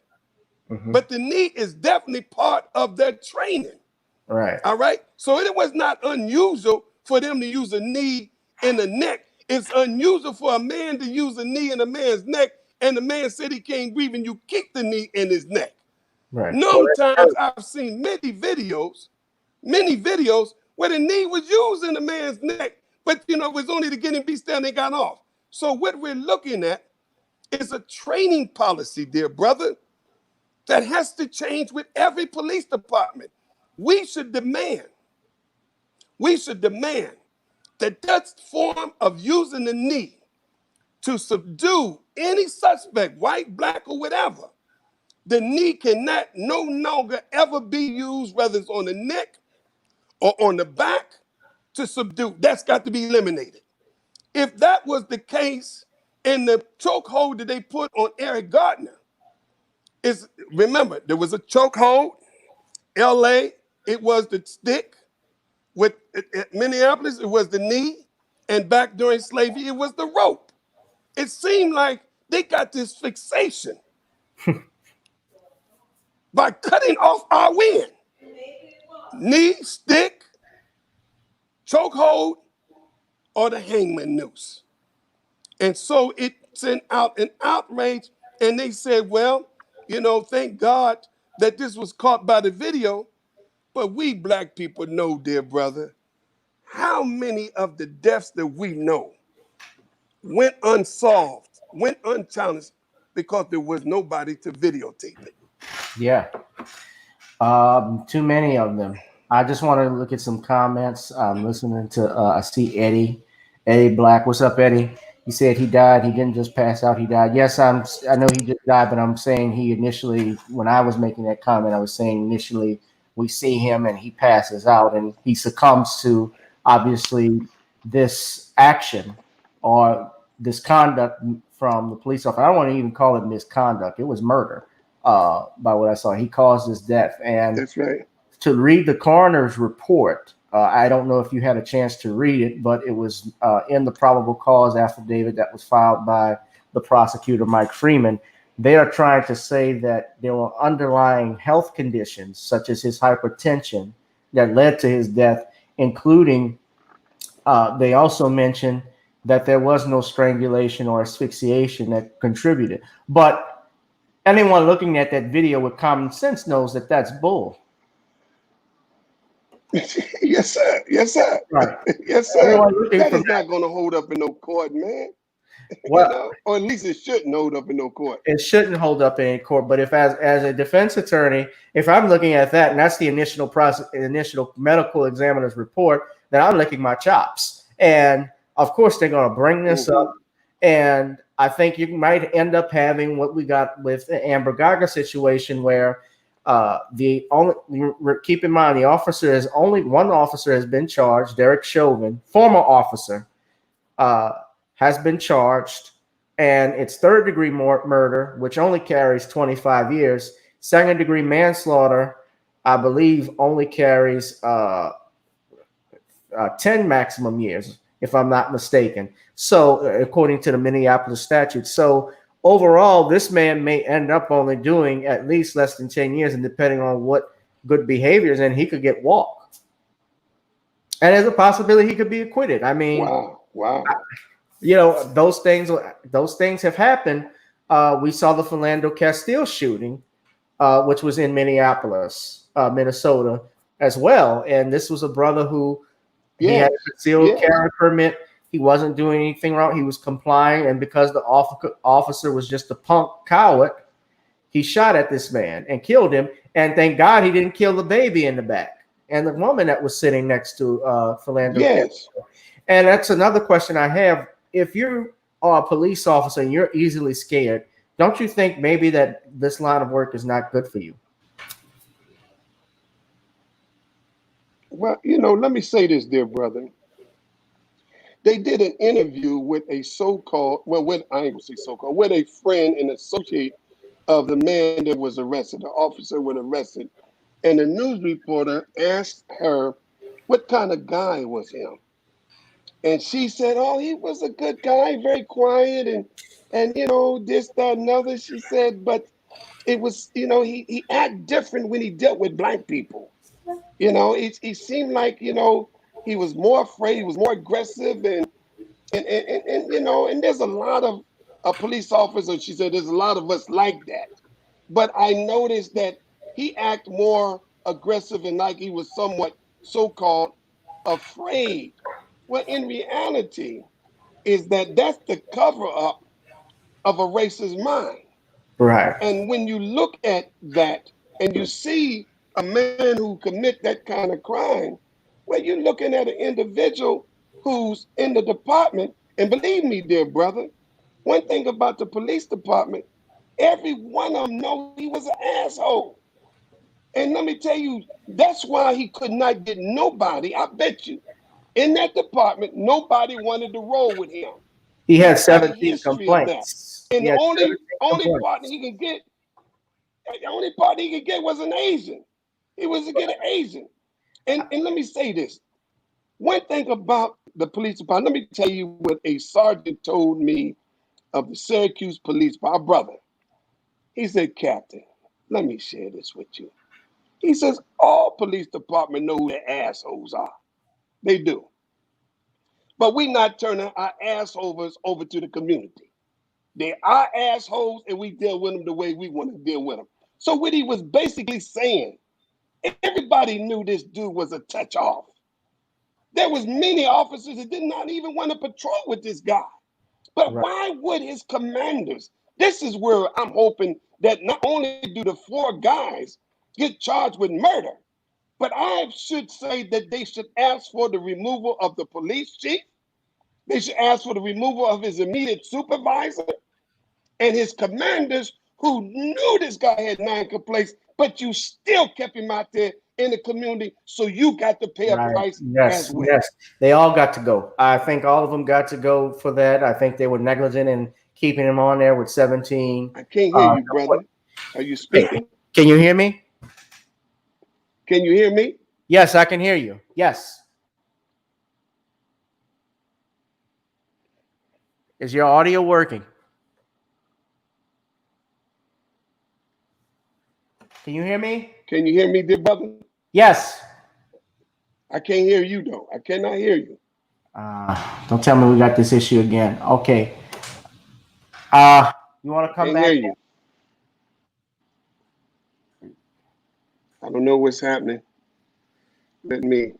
A: Mm-hmm.
C: But the knee is definitely part of their training.
A: Right.
C: All right. So it was not unusual for them to use a knee in the neck. It's unusual for a man to use a knee in a man's neck, and the man said he can't breathe, and you kick the knee in his neck.
A: Right.
C: Times I've seen many videos where the knee was used in the man's neck, but it was only to get him beat down and they got off. So what we're looking at is a training policy, dear brother, that has to change with every police department. We should demand that that form of using the knee to subdue any suspect, white, black, or whatever, the knee cannot no longer ever be used, whether it's on the neck or on the back, to subdue. That's got to be eliminated. If that was the case, in the chokehold that they put on Eric Gardner, remember, there was a chokehold. LA, it was the stick. With Minneapolis, it was the knee. And back during slavery, it was the rope. It seemed like they got this fixation by cutting off our wind. Knee, stick, chokehold, or the hangman noose. And so it sent out an outrage, and they said, well, thank God that this was caught by the video, but we black people know, dear brother, how many of the deaths that we know went unsolved, went unchallenged, because there was nobody to videotape it.
A: Yeah. Too many of them. I just want to look at some comments. I'm listening to, I see Eddie Black. What's up, Eddie? He said he died. He didn't just pass out. He died. Yes, I know he just died, but I'm saying he initially, when I was making that comment, I was saying initially we see him and he passes out and he succumbs to obviously this action or this conduct from the police officer. I don't want to even call it misconduct. It was murder. By what I saw, he caused his death. And
C: that's right.
A: To read the coroner's report, I don't know if you had a chance to read it, but it was in the probable cause affidavit that was filed by the prosecutor, Mike Freeman. They are trying to say that there were underlying health conditions, such as his hypertension, that led to his death, including they also mentioned that there was no strangulation or asphyxiation that contributed. But anyone looking at that video with common sense knows that that's bull.
C: Yes, sir. Yes, sir.
A: Right.
C: Yes, sir. That is not going to hold up in no court, man. Well, or at least it shouldn't hold up in no court.
A: It shouldn't hold up in court. But if, as a defense attorney, if I'm looking at that and that's the initial medical examiner's report, then I'm licking my chops. And of course, they're going to bring this up. And I think you might end up having what we got with the Amber Gaga situation, where keep in mind, the officer is only one officer has been charged. Derek Chauvin, former officer, has been charged, and it's third-degree murder, which only carries 25 years. Second-degree manslaughter, I believe, only carries 10 maximum years, if I'm not mistaken. So, according to the Minneapolis statute. So, overall, this man may end up only doing at least less than 10 years, and depending on what good behaviors, and he could get walked. And there's a possibility he could be acquitted. I mean,
C: wow.
A: You know, those things have happened. We saw the Philando Castile shooting, which was in Minneapolis, Minnesota, as well. And this was a brother who he had a concealed carry permit. He wasn't doing anything wrong. He was complying, and because the officer was just a punk coward, he shot at this man and killed him. And thank God he didn't kill the baby in the back and the woman that was sitting next to Philando.
C: Yes.
A: And that's another question I have. If you are a police officer and you're easily scared, don't you think maybe that this line of work is not good for you?
C: Well, you know, let me say this, dear brother. They did an interview with a so-called, well, with, I ain't gonna say so-called, with a friend and associate of the man that was arrested, the officer was arrested. And the news reporter asked her what kind of guy was him. And she said, oh, he was a good guy, very quiet, and you know, this, that, and other. She said, but it was, you know, he acted different when he dealt with black people. You know, he seemed like, you know, he was more afraid, he was more aggressive, and you know, and there's a lot of police officers, she said, there's a lot of us like that. But I noticed that he acted more aggressive and like he was somewhat so-called afraid. Well, in reality, is that that's the cover up of a racist mind.
A: Right.
C: And when you look at that and you see a man who commit that kind of crime, well, you're looking at an individual who's in the department. And believe me, dear brother, one thing about the police department, every one of them know he was an asshole. And let me tell you, that's why he could not get nobody, I bet you, in that department, nobody wanted to roll with him.
A: He had
C: Had a
A: 17
C: history of that.
A: complaints.
C: And
A: He
C: the
A: had
C: only
A: 17 complaints.
C: partner he could get, the only partner he could get was an Asian. He was to get an Asian. And let me say this. One thing about the police department, let me tell you what a sergeant told me of the Syracuse Police, my brother. He said, Captain, let me share this with you. He says, all police department know who the assholes are. They do. But we not turning our assholes over to the community. They're our assholes, and we deal with them the way we want to deal with them. So what he was basically saying, everybody knew this dude was a touch off. There was many officers that did not even want to patrol with this guy. But why would his commanders? This is where I'm hoping that not only do the 4 guys get charged with murder, but I should say that they should ask for the removal of the police chief. They should ask for the removal of his immediate supervisor and his commanders who knew this guy had 9 complaints, but you still kept him out there in the community, so you got to pay a price as well.
A: Yes, they all got to go. I think all of them got to go for that. I think they were negligent in keeping him on there with 17.
C: I can't hear you, brother. Are you speaking?
A: Can you hear me?
C: Can you hear me?
A: Yes, I can hear you. Yes. Is your audio working? Can you hear me?
C: Can you hear me, dear brother?
A: Yes.
C: I can't hear you, though. I cannot hear you.
A: Don't tell me we got this issue again. Okay. You want to come back?
C: Hear you. I don't know what's happening. Let me.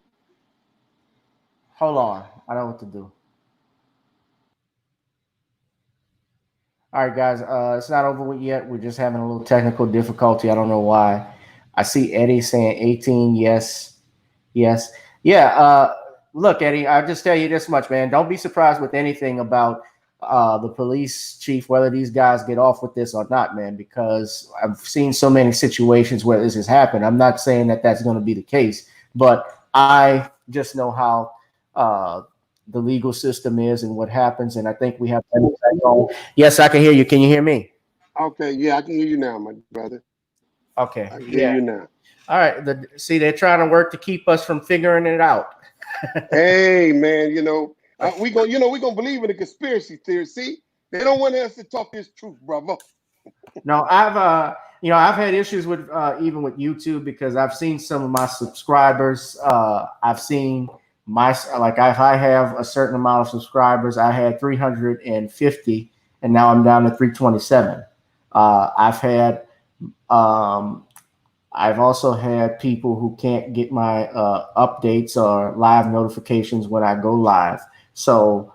A: Hold on. I know what to do. All right, guys. It's not over with yet. We're just having a little technical difficulty. I don't know why. I see Eddie saying 18. Yes. Yes. Yeah. Look, Eddie, I'll just tell you this much, man. Don't be surprised with anything about the police chief, whether these guys get off with this or not, man, because I've seen so many situations where this has happened. I'm not saying that that's going to be the case, but I just know how the legal system is and what happens. And I think we have. Yes, I can hear you. Can you hear me?
C: Okay. Yeah, I can hear you now, my brother.
A: Okay.
C: I can hear you now.
A: All right. See, they're trying to work to keep us from figuring it out.
C: Hey, man, we're gonna believe in the conspiracy theory. See, They don't want us to talk this truth, brother.
A: No, I've had issues with even with YouTube because I've seen some of my subscribers. I've seen if I have a certain amount of subscribers, I had 350, and now I'm down to 327. I've also had people who can't get my updates or live notifications when I go live. So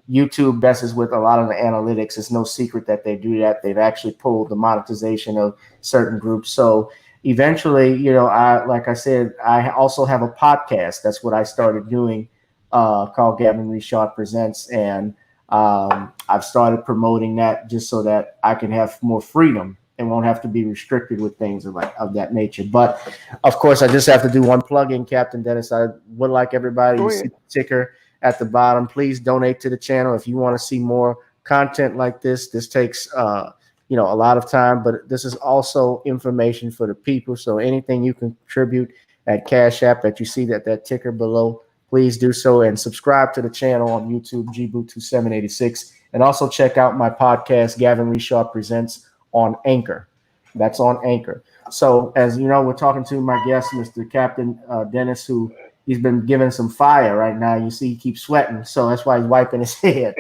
A: YouTube messes with a lot of the analytics. It's no secret that they do that. They've actually pulled the monetization of certain groups. So eventually, like I said, I also have a podcast. That's what I started doing, called Gavin Richard Presents, and I've started promoting that just so that I can have more freedom and won't have to be restricted with things of that nature. But of course, I just have to do one plug-in, Captain Dennis. I would like everybody to see the ticker at the bottom. Please donate to the channel if you want to see more content like this. This takes a lot of time, but this is also information for the people. So anything you can contribute at Cash App that you see that ticker below, please do so, and subscribe to the channel on YouTube, GBoo2786, and also check out my podcast, Gavin Richard Presents, on Anchor. That's on Anchor. So as you know, we're talking to my guest, Mr. Captain Dennis, who he's been given some fire right now. You see, he keeps sweating, so that's why he's wiping his head,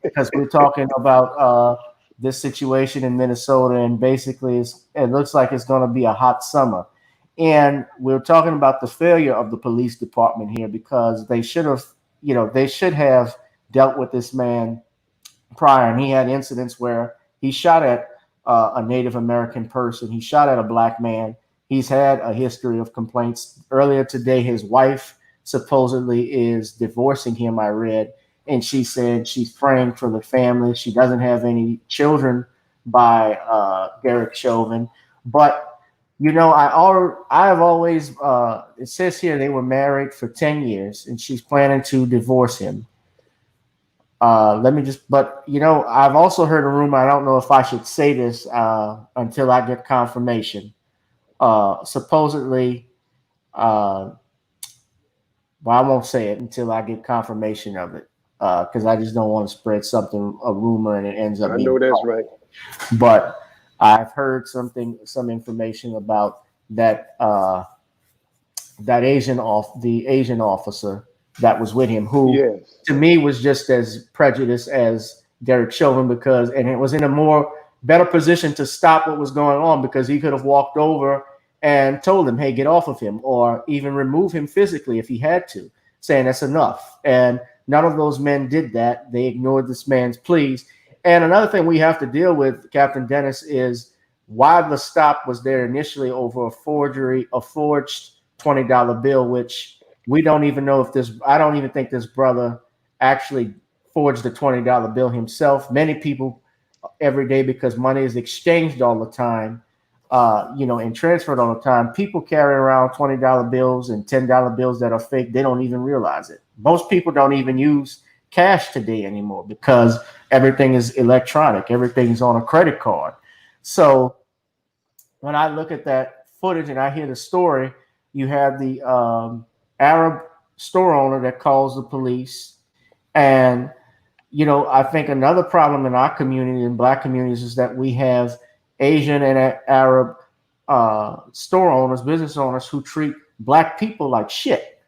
A: because we're talking about this situation in Minnesota, and basically it looks like it's going to be a hot summer. And we're talking about the failure of the police department here, because they should have dealt with this man prior. And he had incidents where he shot at a Native American person. He shot at a black man. He's had a history of complaints. Earlier today, his wife supposedly is divorcing him, I read, and she said she's praying for the family. She doesn't have any children by Derek Chauvin. But, I've always, it says here they were married for 10 years, and she's planning to divorce him. I've also heard a rumor. I don't know if I should say this until I get confirmation. Supposedly, I won't say it until I get confirmation of it, because I just don't want to spread a rumor, and it ends up.
C: I know that's right.
A: But I've heard some information about that the Asian officer that was with him, who to me was just as prejudiced as Derek Chauvin, and it was in a better position to stop what was going on, because he could have walked over and told him, hey, get off of him, or even remove him physically if he had to, saying that's enough. And none of those men did that. They ignored this man's pleas. And another thing we have to deal with, Captain Dennis, is why the stop was there initially over a forged $20 bill, which we don't even know I don't even think this brother actually forged the $20 bill himself. Many people every day, because money is exchanged all the time, and transferred all the time. People carry around $20 bills and $10 bills that are fake. They don't even realize it. Most people don't even use cash today anymore, because everything is electronic. Everything's on a credit card. So when I look at that footage and I hear the story, you have the Arab store owner that calls the police. And, I think another problem in our community, in Black communities, is that we have Asian and Arab store owners, business owners, who treat Black people like shit.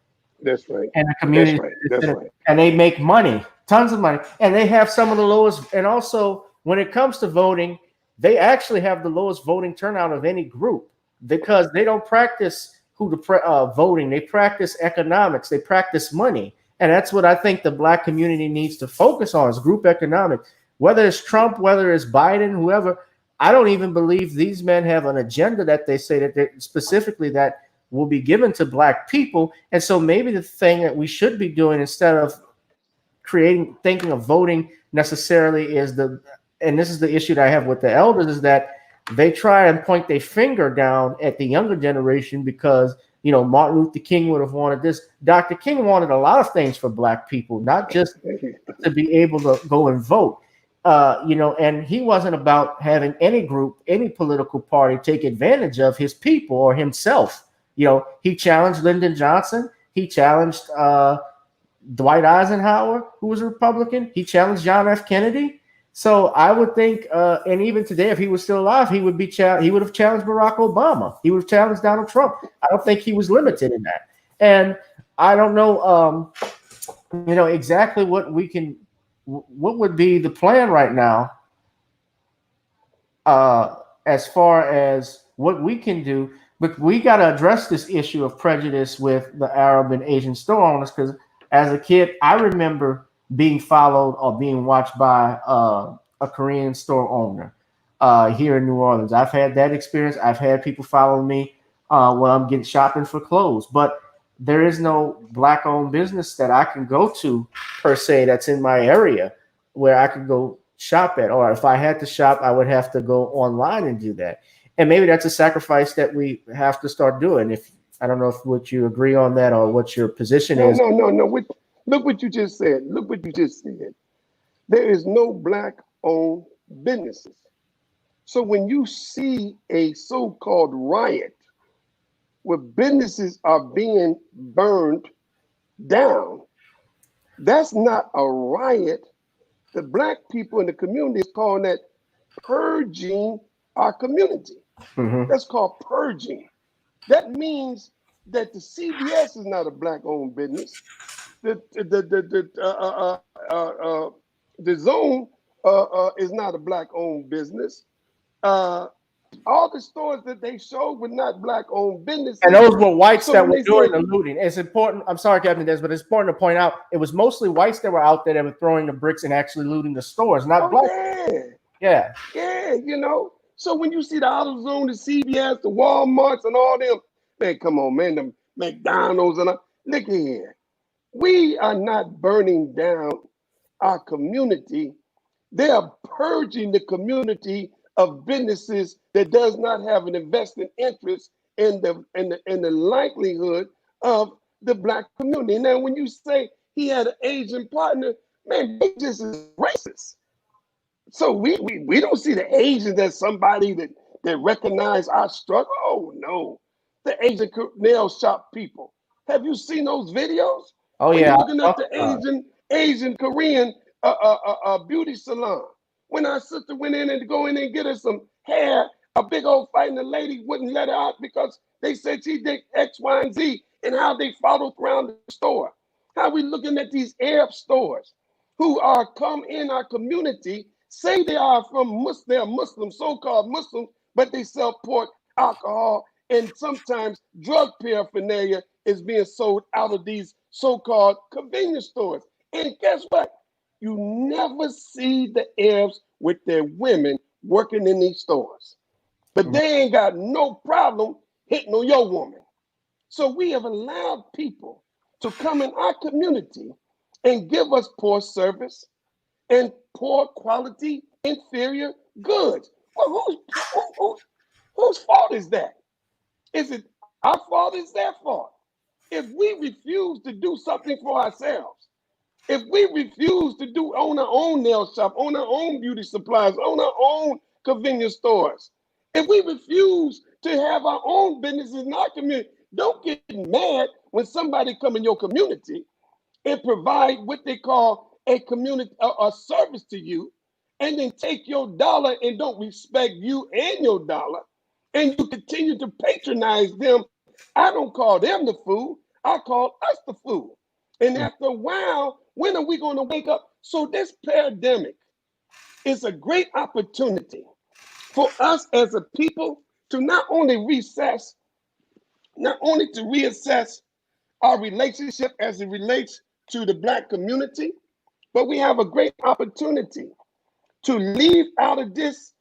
C: That's right.
A: And the community,
C: That's right.
A: And they make money, tons of money, and they have some of the lowest. And also, when it comes to voting, they actually have the lowest voting turnout of any group, because they don't practice voting. They practice economics. They practice money, and that's what I think the Black community needs to focus on, is group economics. Whether it's Trump, whether it's Biden, whoever, I don't even believe these men have an agenda that they say that specifically that will be given to Black people. And so maybe the thing that we should be doing, instead of thinking of voting necessarily, and this is the issue that I have with the elders, is that they try and point their finger down at the younger generation, because, Martin Luther King would have wanted this. Dr. King wanted a lot of things for Black people, not just to be able to go and vote. And he wasn't about having any group, any political party take advantage of his people or himself. He challenged Lyndon Johnson. He challenged Dwight Eisenhower, who was a Republican. He challenged John F. Kennedy. So I would think, and even today, if he was still alive, he would be he would have challenged Barack Obama. He would have challenged Donald Trump. I don't think he was limited in that. And I don't know, exactly what would be the plan right now, as far as what we can do. But we got to address this issue of prejudice with the Arab and Asian store owners, because as a kid, I remember being followed or being watched by a Korean store owner here in New Orleans. I've had that experience. I've had people follow me when I'm getting shopping for clothes, but there is no black-owned business that I can go to per se that's in my area where I could go shop at. Or if I had to shop, I would have to go online and do that. And maybe that's a sacrifice that we have to start doing. If I don't know if what you agree on that or what your position
C: No,
A: is.
C: no, no, no. Look what you just said. Look what you just said. There is no black-owned businesses. So when you see a so-called riot where businesses are being burned down, that's not a riot. The black people in the community is calling that purging our community.
A: Mhm.
C: That's called purging. That means that the CBS is not a black-owned business. The zone is not a black-owned business. Uh, all the stores that they showed were not black-owned
A: And
C: businesses.
A: those were whites
C: So
A: that
C: when
A: were
C: they
A: doing
C: said,
A: the looting. It's important. I'm sorry, Captain Des, but it's important to point out it was mostly whites that were out there that were throwing the bricks and actually looting the stores, not
C: "Oh
A: black.
C: yeah,
A: Yeah.
C: yeah," So when you see the AutoZone, the CVS, the WalMarts, and all them, man, come on, man, the McDonald's and all, look here. We are not burning down our community. They are purging the community of businesses that does not have an invested interest in the likelihood of the black community. Now, when you say he had an Asian partner, man, they just is racist. So we don't see the Asians as somebody that recognize our struggle. Oh no, the Asian nail shop people. Have you seen those videos
A: Oh
C: when
A: yeah.
C: you're
A: I
C: looking at
A: talked
C: the
A: about it.
C: Asian Korean beauty salon? When our sister went in and go in and get her some hair, a big old fight, and the lady wouldn't let her out because they said she did X, Y, and Z, and how they followed around the store. How we looking at these Arab stores who are come in our community, say they are they are Muslims, so-called Muslims, but they sell pork, alcohol, and sometimes drug paraphernalia is being sold out of these so-called convenience stores. And guess what? You never see the Arabs with their women working in these stores. But they ain't got no problem hitting on your woman. So we have allowed people to come in our community and give us poor service and poor quality, inferior goods. Well, whose fault is that? Is it our fault? Is their fault? If we refuse to do something for ourselves, if we refuse to own our own nail shop, own our own beauty supplies, own our own convenience stores, if we refuse to have our own businesses in our community, don't get mad when somebody come in your community and provide what they call a community a service to you, and then take your dollar and don't respect you and your dollar, and you continue to patronize them. I don't call them the fool. I call us the fool. And after a while, when are we going to wake up? So this pandemic is a great opportunity for us as a people to not only to reassess our relationship as it relates to the black community, but we have a great opportunity to leave out of this,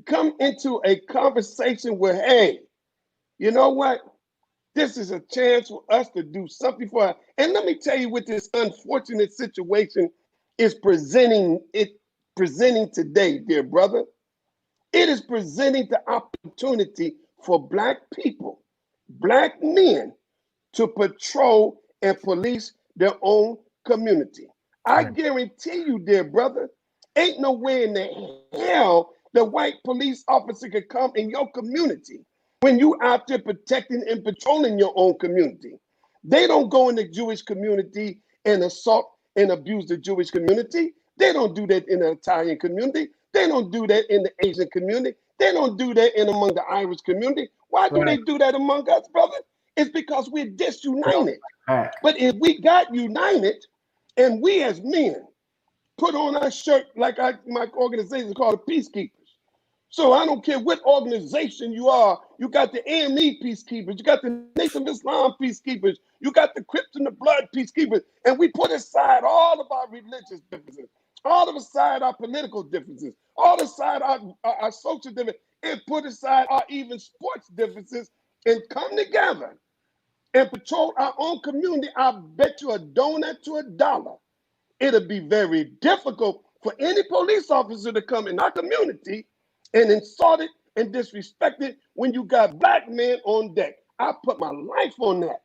C: come into a conversation where, hey, you know what? This is a chance for us to do something for us. And let me tell you what this unfortunate situation is presenting today, dear brother. It is presenting the opportunity for black people, black men, to patrol and police their own community. I guarantee you, dear brother, ain't no way in the hell the white police officer could come in your community when you out there protecting and patrolling your own community. They don't go in the Jewish community and assault and abuse the Jewish community. They don't do that in the Italian community. They don't do that in the Asian community. They don't do that in among the Irish community. Why do they do that among us, brother? It's because we're disunited. But if we got united and we as men put on our shirt like my organization is called the Peacekeppers. So I don't care what organization you are. You got the AME Peacekeepers. You got the Nation of Islam Peacekeepers. You got the Crips and the Blood Peacekeepers. And we put aside all of our religious differences, all of aside our political differences, all aside our social differences, and put aside our even sports differences and come together and patrol our own community. I bet you a donut to a dollar. It'll be very difficult for any police officer to come in our community and insult it and disrespect it when you got black men on deck. I put my life on that.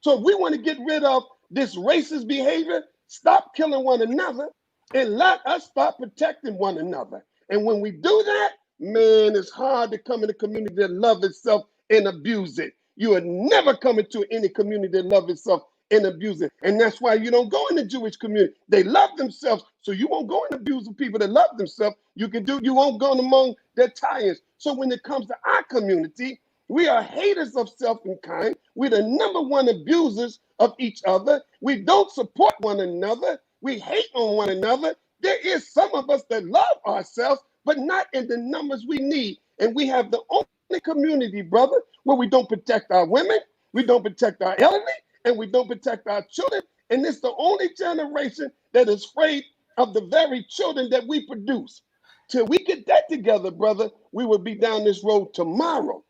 C: So if we want to get rid of this racist behavior, stop killing one another and let us start protecting one another. And when we do that, man, it's hard to come in a community that loves itself and abuse it. You would never come into any community that loves itself and abuse it. And that's why you don't go in the Jewish community. They love themselves, so you won't go and abuse the people that love themselves. You won't go among the Italians. So when it comes to our community, we are haters of self and kind. We're the number one abusers of each other. We don't support one another. We hate on one another. There is some of us that love ourselves, but not in the numbers we need. And we have the only community, brother, where we don't protect our women, we don't protect our elderly, and we don't protect our children. And it's the only generation that is afraid of the very children that we produce. Till we get that together, brother, we will be down this road tomorrow.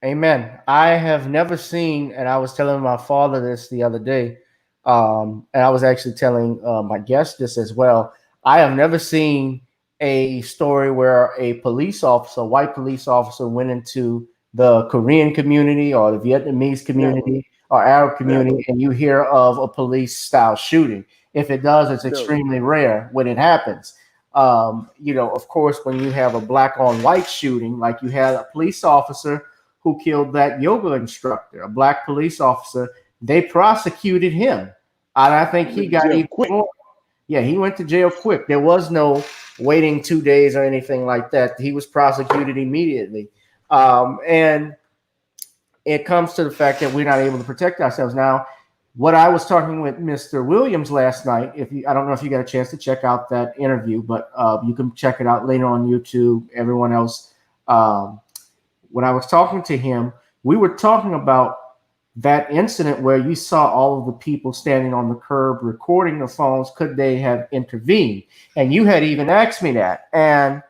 A: Amen. I have never seen, and I was telling my father this the other day, and I was actually telling my guest this as well. I have never seen a story where a white police officer, went into the Korean community or the Vietnamese community or Arab community, and you hear of a police style shooting. If it does, it's extremely rare when it happens. Of course, when you have a black on white shooting, like you had a police officer who killed that yoga instructor, a black police officer, they prosecuted him. And I think he got even more. Yeah, he went to jail quick. There was no waiting 2 days or anything like that. He was prosecuted immediately. And it comes to the fact that we're not able to protect ourselves. Now, what I was talking with Mr. Williams last night, I don't know if you got a chance to check out that interview, but you can check it out later on YouTube, everyone else. When I was talking to him, we were talking about that incident where you saw all of the people standing on the curb recording the phones. Could they have intervened? And you had even asked me that. And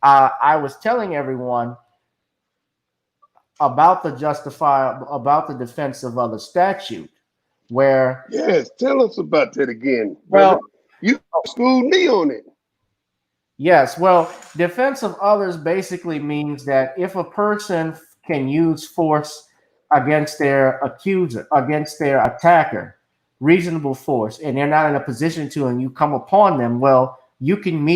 A: I was telling everyone about the defense of other statute, where
C: tell us about that again,
A: brother.
C: Well, you schooled me on it.
A: Yes, well, defense of others basically means that if a person can use force against their accuser, against their attacker, reasonable force, and they're not in a position to, and you come upon them, well, you can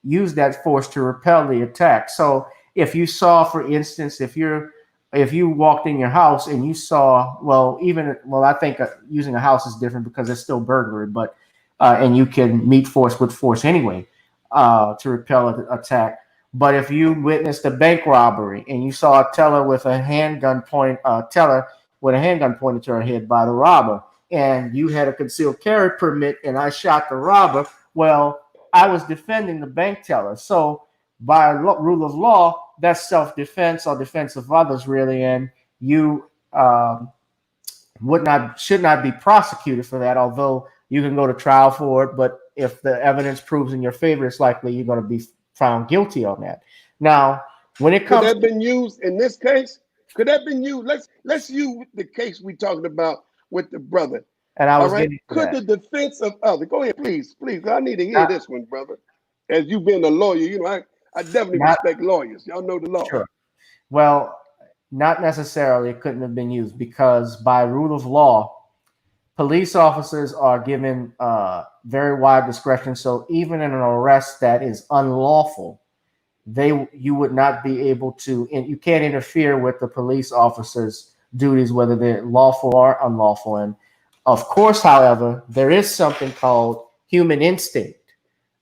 A: use that force to repel the attack. So if you saw, for instance, if you walked in your house and you saw, I think using a house is different because it's still burglary, but and you can meet force with force anyway to repel an attack. But if you witnessed a bank robbery and you saw a teller with a handgun pointed to her head by the robber, and you had a concealed carry permit and I shot the robber, well, I was defending the bank teller. So by rule of law, that's self-defense or defense of others, really, and you should not be prosecuted for that, although you can go to trial for it. But if the evidence proves in your favor, it's likely you're going to be found guilty on that. Now, when it comes,
C: could that been used in this case? Could that been used? Let's use the case we talking about with the brother.
A: And I was getting to
C: could
A: that.
C: The defense of others? Go ahead, please. I need to hear this one, brother. As you being a lawyer, I definitely respect lawyers. Y'all know the law.
A: Sure. Well, not necessarily. It couldn't have been used because by rule of law, police officers are given very wide discretion. So even in an arrest that is unlawful, you would not be able to, and you can't interfere with the police officers' duties, whether they're lawful or unlawful. And of course, however, there is something called human instinct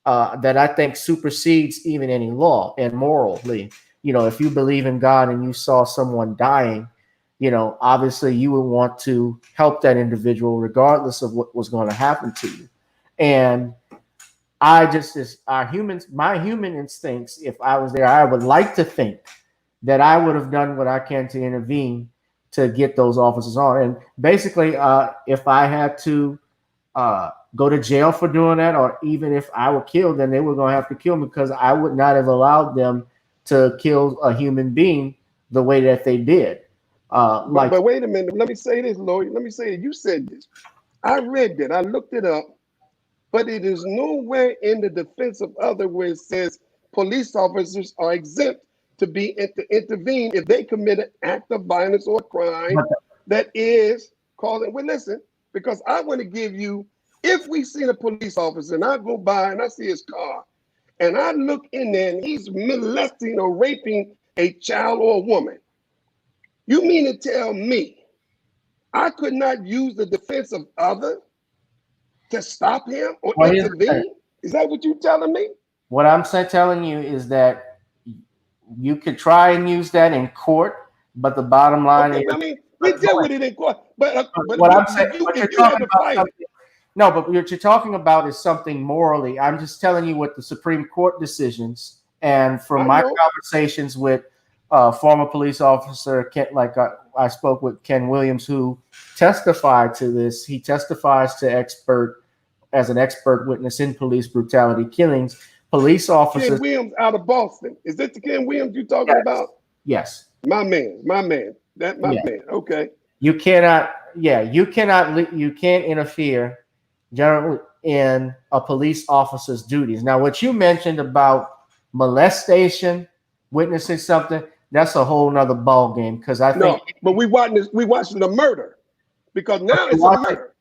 A: that I think supersedes even any law and morally. You know, if you believe in God and you saw someone dying, you know, obviously you would want to help that individual regardless of what was going to happen to you. And I just, as our humans, my human instincts, if I was there, I would like to think that I would have done what I can to intervene to get those officers on. And basically, if I had to go to jail for doing that, or even if I were killed, then they were going to have to kill me because I would not have allowed them to kill a human being the way that they did.
C: But wait a minute. Let me say this, Lloyd. Let me say it. You said this. I read that. I looked it up. But it is nowhere in the defense of others where it says police officers are exempt to intervene if they commit an act of violence or crime that is causing. Well, listen, because I want to give you, if we see a police officer and I go by and I see his car and I look in there and he's molesting or raping a child or a woman, you mean to tell me I could not use the defense of others to stop him or intervene? Is that what you're telling me?
A: What I'm telling you is that you could try and use that in court, but the bottom line is,
C: I mean, we deal with it in court. But
A: what I'm saying, what you're talking about is something morally. I'm just telling you what the Supreme Court decisions and from my conversations with former police officer Ken, I spoke with Ken Williams, who testified to this. He testifies to as an expert witness in police brutality killings. Police officers.
C: Ken Williams out of Boston. Is this the Ken Williams you're talking about?
A: Yes.
C: My man. That my man. Okay.
A: You can't interfere generally in a police officer's duties. Now, what you mentioned about molestation, witnessing something, that's a whole nother ball game. Because
C: but we watching the murder, because now it's a murder.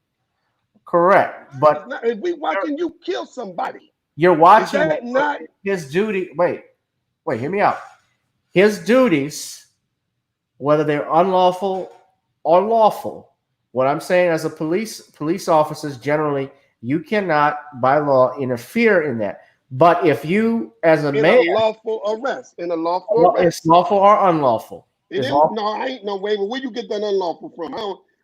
A: Correct, but
C: if we watching you kill somebody,
A: you're watching
C: is that not
A: his duty. Wait, hear me out. His duties, whether they're unlawful or lawful, what I'm saying as a police officers generally, you cannot by law interfere in that. But if you, as a man,
C: a lawful arrest,
A: it's lawful or unlawful.
C: I ain't no way. But where you get that unlawful from?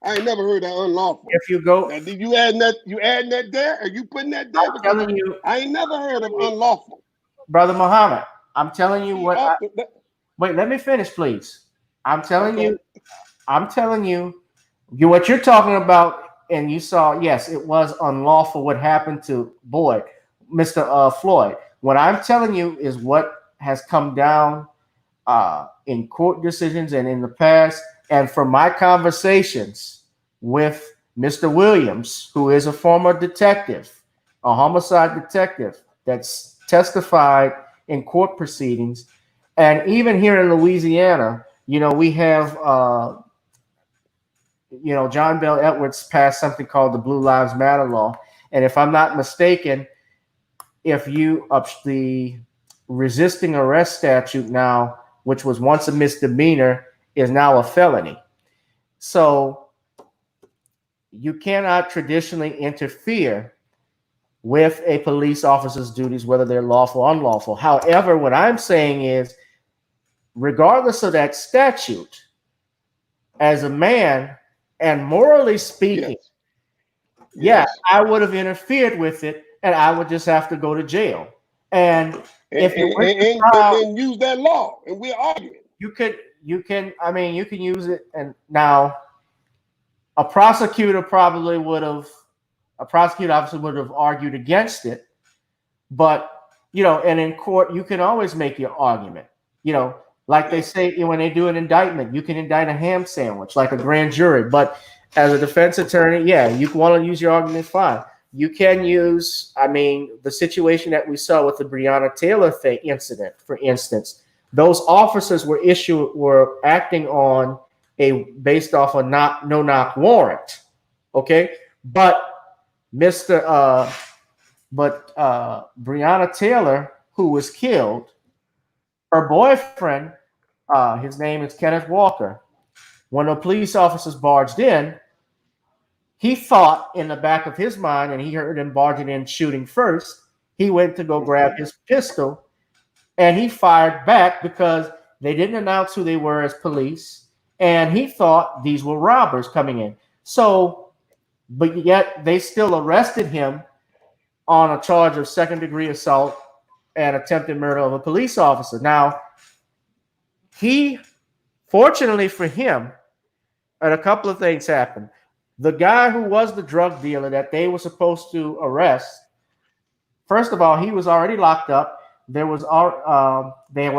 C: I ain't never heard that unlawful.
A: If you go,
C: now, did you add that? You adding that there? Are you putting that there?
A: I'm telling you,
C: I ain't never heard of unlawful,
A: Brother Muhammad. I'm telling you what. Wait, let me finish, please. I'm telling you what you're talking about, and you saw. Yes, it was unlawful what happened to Mr. Floyd. What I'm telling you is what has come down in court decisions and in the past. And from my conversations with Mr. Williams, who is a former detective, a homicide detective that's testified in court proceedings, and even here in Louisiana, we have, John Bell Edwards passed something called the Blue Lives Matter law. And if I'm not mistaken, if the resisting arrest statute now, which was once a misdemeanor, is now a felony. So you cannot traditionally interfere with a police officer's duties, whether they're lawful or unlawful. However, what I'm saying is, regardless of that statute, as a man and morally speaking, yes, I would have interfered with it, and I would just have to go to jail. And if
C: and use that law, and we're arguing.
A: You can use it, and now a prosecutor obviously would have argued against it, but and in court you can always make your argument. Like they say when they do an indictment, you can indict a ham sandwich like a grand jury. But as a defense attorney, you want to use your argument, fine. You can use, the situation that we saw with the Breonna Taylor incident, for instance. Those officers were acting on based off a no-knock warrant, okay? But Breonna Taylor, who was killed, her boyfriend, his name is Kenneth Walker. When the police officers barged in, he thought in the back of his mind, and he heard him barging in shooting first. He went to go grab his pistol, and he fired back because they didn't announce who they were as police, and he thought these were robbers coming in. So, but yet they still arrested him on a charge of second-degree assault and attempted murder of a police officer. Now, he, fortunately for him, and a couple of things happened. The guy who was the drug dealer that they were supposed to arrest, first of all, he was already locked up. They were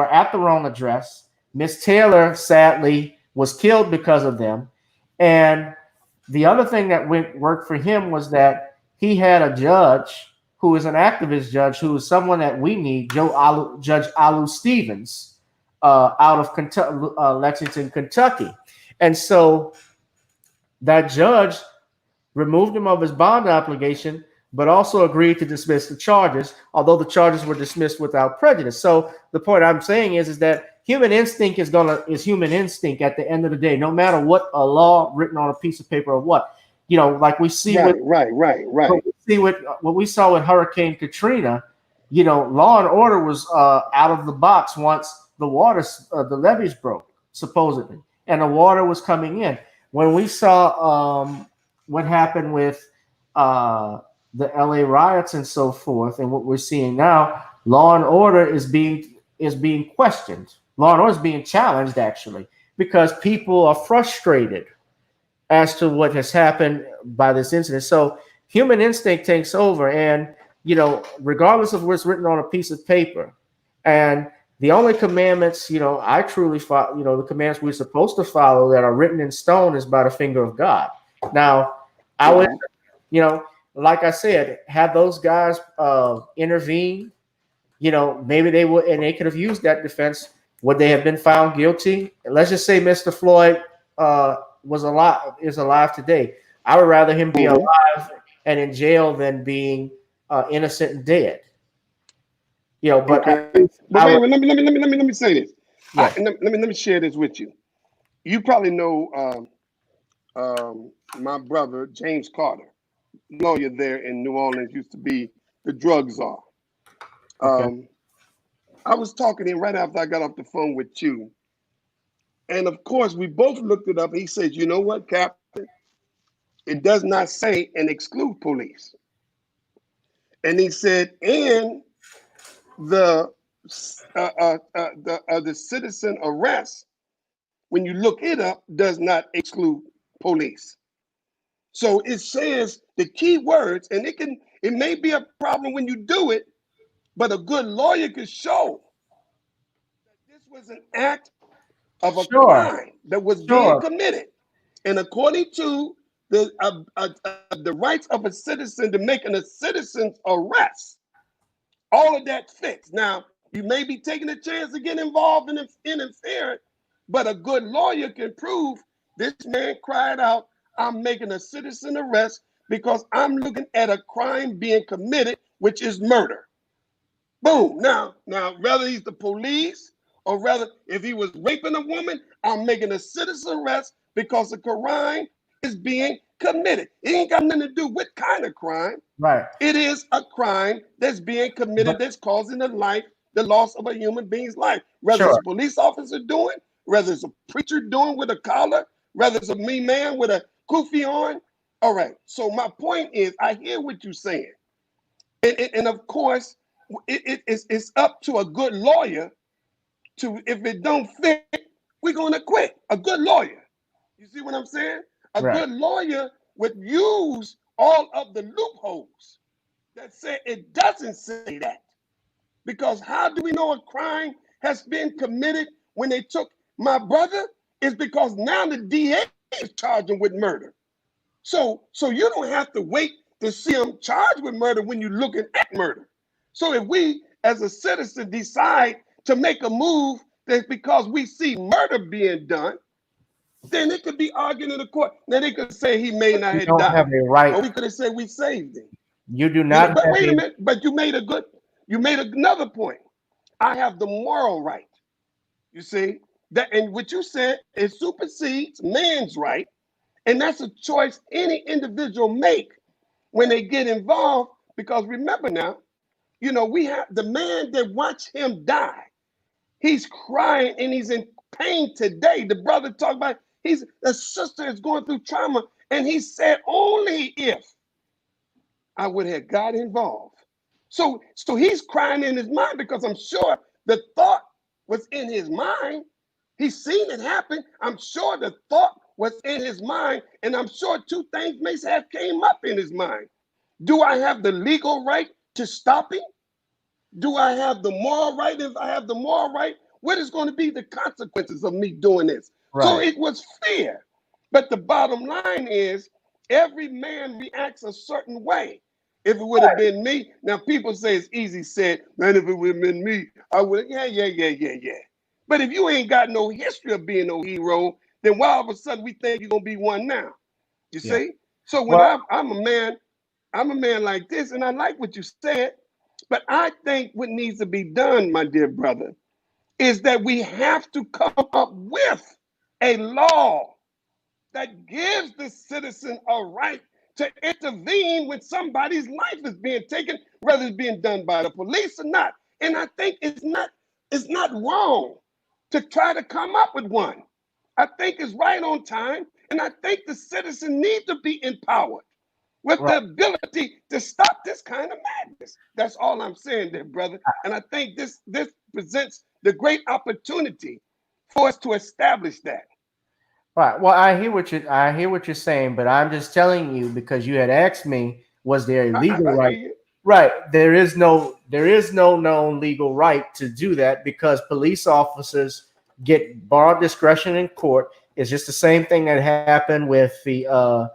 A: at the wrong address. Miss Taylor, sadly, was killed because of them. And the other thing that worked for him was that he had a judge who is an activist judge, who is someone that we need, Judge Alu Stevens, out of Lexington, Kentucky. And so that judge removed him of his bond obligation, but also agreed to dismiss the charges, although the charges were dismissed without prejudice. So the point I'm saying is that human instinct is human instinct at the end of the day, no matter what a law written on a piece of paper or what. Like we see
C: right.
A: What we saw with Hurricane Katrina, law and order was out of the box once the levees broke, supposedly, and the water was coming in. When we saw what happened with the LA riots and so forth, and what we're seeing now, law and order is being questioned. Law and order is being challenged, actually, because people are frustrated as to what has happened by this incident. So human instinct takes over, and regardless of what's written on a piece of paper, and the only commandments, I truly follow, the commands we're supposed to follow that are written in stone is by the finger of God. Now, I would, like I said, have those guys intervene. Maybe they would, and they could have used that defense. Would they have been found guilty? And let's just say Mr. Floyd is alive today. I would rather him be alive and in jail than being innocent and dead. But
C: okay. But let me say this.
A: Yeah.
C: Let me share this with you. You probably know my brother James Carter, lawyer there in New Orleans, used to be the drug czar.
A: Okay.
C: I was talking to him right after I got off the phone with you, and of course we both looked it up. He says, "You know what, Captain? It does not say and exclude police." And he said, and the citizen arrest, when you look it up, does not exclude police. So it says the key words, and it may be a problem when you do it, but a good lawyer could show that this was an act of a crime that was being committed. And according to the rights of a citizen to making a citizen's arrest, all of that fits. Now, you may be taking a chance to get involved in interfering, but a good lawyer can prove this man cried out, "I'm making a citizen arrest because I'm looking at a crime being committed, which is murder." Boom. Now, whether he's the police or rather if he was raping a woman, I'm making a citizen arrest because the crime is being committed. It ain't got nothing to do with kind of crime.
A: Right.
C: It is a crime that's being committed that's causing the loss of a human being's life. Whether it's a police officer doing, whether it's a preacher doing with a collar, whether it's a mean man with a kufi on. All right. So my point is, I hear what you're saying. And of course, it's up to a good lawyer to, if it don't fit, we're going to quit. A good lawyer. You see what I'm saying? A good lawyer would use all of the loopholes that say it doesn't say that. Because how do we know a crime has been committed when they took my brother? Is because now the DA is charging with murder. So you don't have to wait to see him charged with murder when you're looking at murder. So if we as a citizen decide to make a move that's because we see murder being done, then it could be argued in the court. Then they could say he may not have died.
A: Have a right.
C: Or we could have said we saved him.
A: You do not.
C: But wait a minute. But you made another point. I have the moral right. You see that, and what you said, it supersedes man's right, And that's a choice any individual make when they get involved. Because remember now, you know, we have the man that watched him die. He's crying and he's in pain today. The brother talked about the sister is going through trauma, and he said only if I would have got involved. So he's crying in his mind because I'm sure the thought was in his mind. He's seen it happen. I'm sure the thought was in his mind, and I'm sure two things may have came up in his mind. Do I have the legal right to stop him? Do I have the moral right? If I have the moral right, what is going to be the consequences of me doing this? Right. So it was fear. But the bottom line is every man reacts a certain way. If it would have been me, now people say it's easy said, man, if it would have been me, I would have, yeah. But if you ain't got no history of being no hero, then why all of a sudden we think you're going to be one now? You see? So when I'm a man like this, and I like what you said, but I think what needs to be done, my dear brother, is that we have to come up with a law that gives the citizen a right to intervene when somebody's life is being taken, whether it's being done by the police or not. And I think it's not wrong to try to come up with one. I think it's right on time, and I think the citizen needs to be empowered with the ability to stop this kind of madness. That's all I'm saying there, brother. And I think this presents the great opportunity for us to establish that.
A: Right. Well, I hear what you're saying, but I'm just telling you because you had asked me, was there a legal right? Right. There is no known legal right to do that because police officers get broad discretion in court. It's just the same thing that happened with the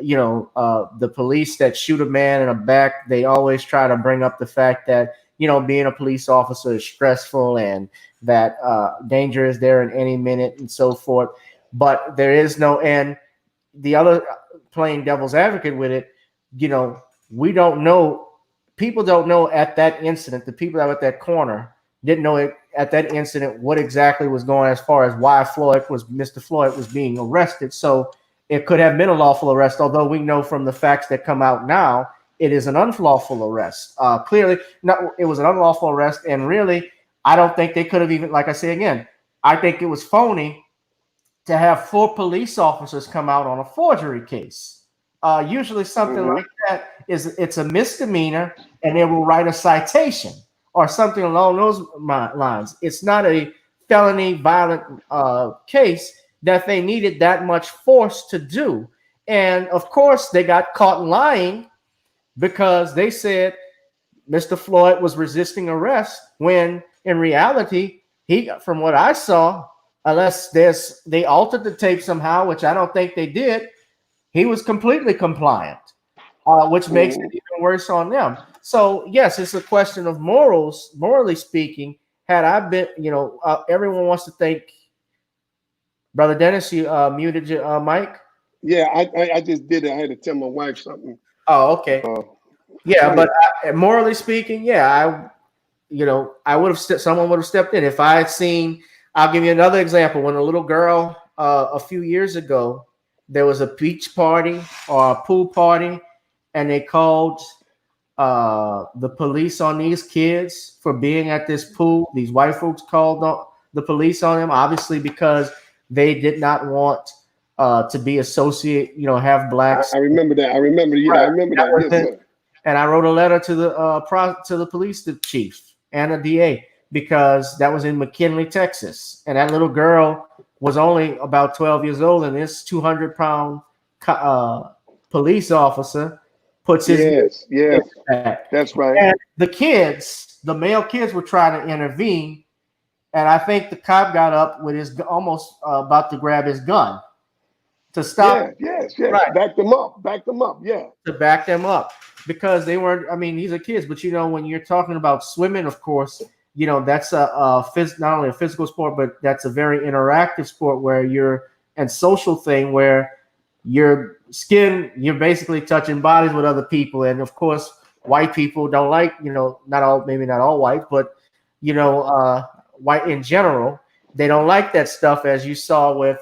A: the police that shoot a man in the back. They always try to bring up the fact that, being a police officer is stressful and that danger is there in any minute and so forth. But there is no, and the other playing devil's advocate with it, we don't know. People don't know at that incident. The people that were at that corner didn't know it at that incident what exactly was going as far as why Mr. Floyd was being arrested. So it could have been a lawful arrest, although we know from the facts that come out now, it is an unlawful arrest. Clearly, it was an unlawful arrest. And really, I don't think they could have even, like I say again, I think it was phony to have 4 police officers come out on a forgery case. Usually something like that it's a misdemeanor and they will write a citation or something along those lines. It's not a felony violent case that they needed that much force to do. And of course, they got caught lying because they said Mr. Floyd was resisting arrest when in reality, from what I saw, unless they altered the tape somehow, which I don't think they did, he was completely compliant, which makes it even worse on them. So yes, it's a question of morals. Morally speaking, had I been, everyone wants to think. Brother Dennis, you muted your mic.
C: Yeah, I just did it. I had to tell my wife something.
A: Oh, okay. Yeah, but morally speaking, yeah, I would have someone would have stepped in if I had seen. I'll give you another example. When a little girl a few years ago, there was a beach party or a pool party, and they called the police on these kids for being at this pool. These white folks called the police on them, obviously because they did not want to be associated, have blacks.
C: I remember that. I remember that. Yes, sir.
A: And I wrote a letter to the police chief and a DA because that was in McKinley, Texas, and that little girl was only about 12 years old, and this 200-pound police officer puts his back. That's right. And the male kids were trying to intervene, and I think the cop got up with his almost about to grab his gun to stop.
C: Yes. Right. Back them up. Yeah.
A: To back them up because they weren't. I mean, these are kids, but when you're talking about swimming, of course, that's not only a physical sport, but that's a very interactive sport where and social thing where you're basically touching bodies with other people, and of course, white people don't like, maybe not all white, but white in general, they don't like that stuff, as you saw with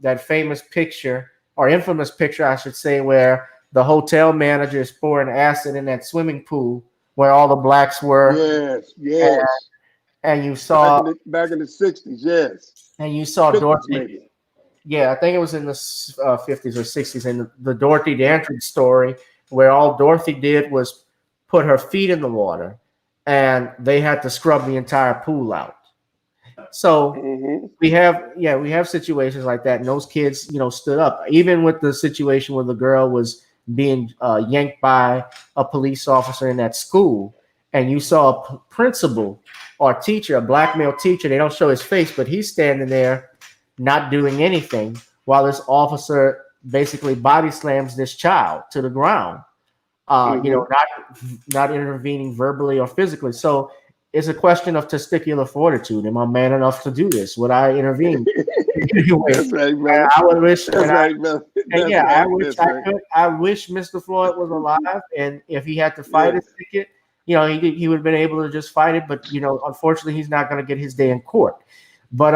A: that famous picture or infamous picture, I should say, where the hotel manager is pouring acid in that swimming pool where all the blacks were,
C: Yes,
A: and,
C: yes.
A: and you
C: Back
A: saw
C: in the 60s, yes.
A: and you saw
C: 50s
A: Dorothy.
C: maybe.
A: Yeah, I think it was in the 50s or 60s, and the Dorothy Dandridge story, where all Dorothy did was put her feet in the water, and they had to scrub the entire pool out. So
C: Hmm.
A: we have situations like that, and those kids, stood up. Even with the situation where the girl was being yanked by a police officer in that school, and you saw a principal or teacher, a black male teacher. They don't show his face, but he's standing there, not doing anything, while this officer basically body slams this child to the ground.
C: Hmm.
A: Not intervening verbally or physically. So it's a question of testicular fortitude. Am I man enough to do this? Would I intervene? Anyway,
C: That's right,
A: and
C: brother.
A: I would wish,
C: That's right, brother.
A: and
C: That's
A: yeah, I
C: right.
A: wish
C: That's
A: I
C: right.
A: could. I wish Mr. Floyd was alive, and if he had to fight
C: Yes.
A: his ticket, he would have been able to just fight it. But unfortunately, he's not going to get his day in court. But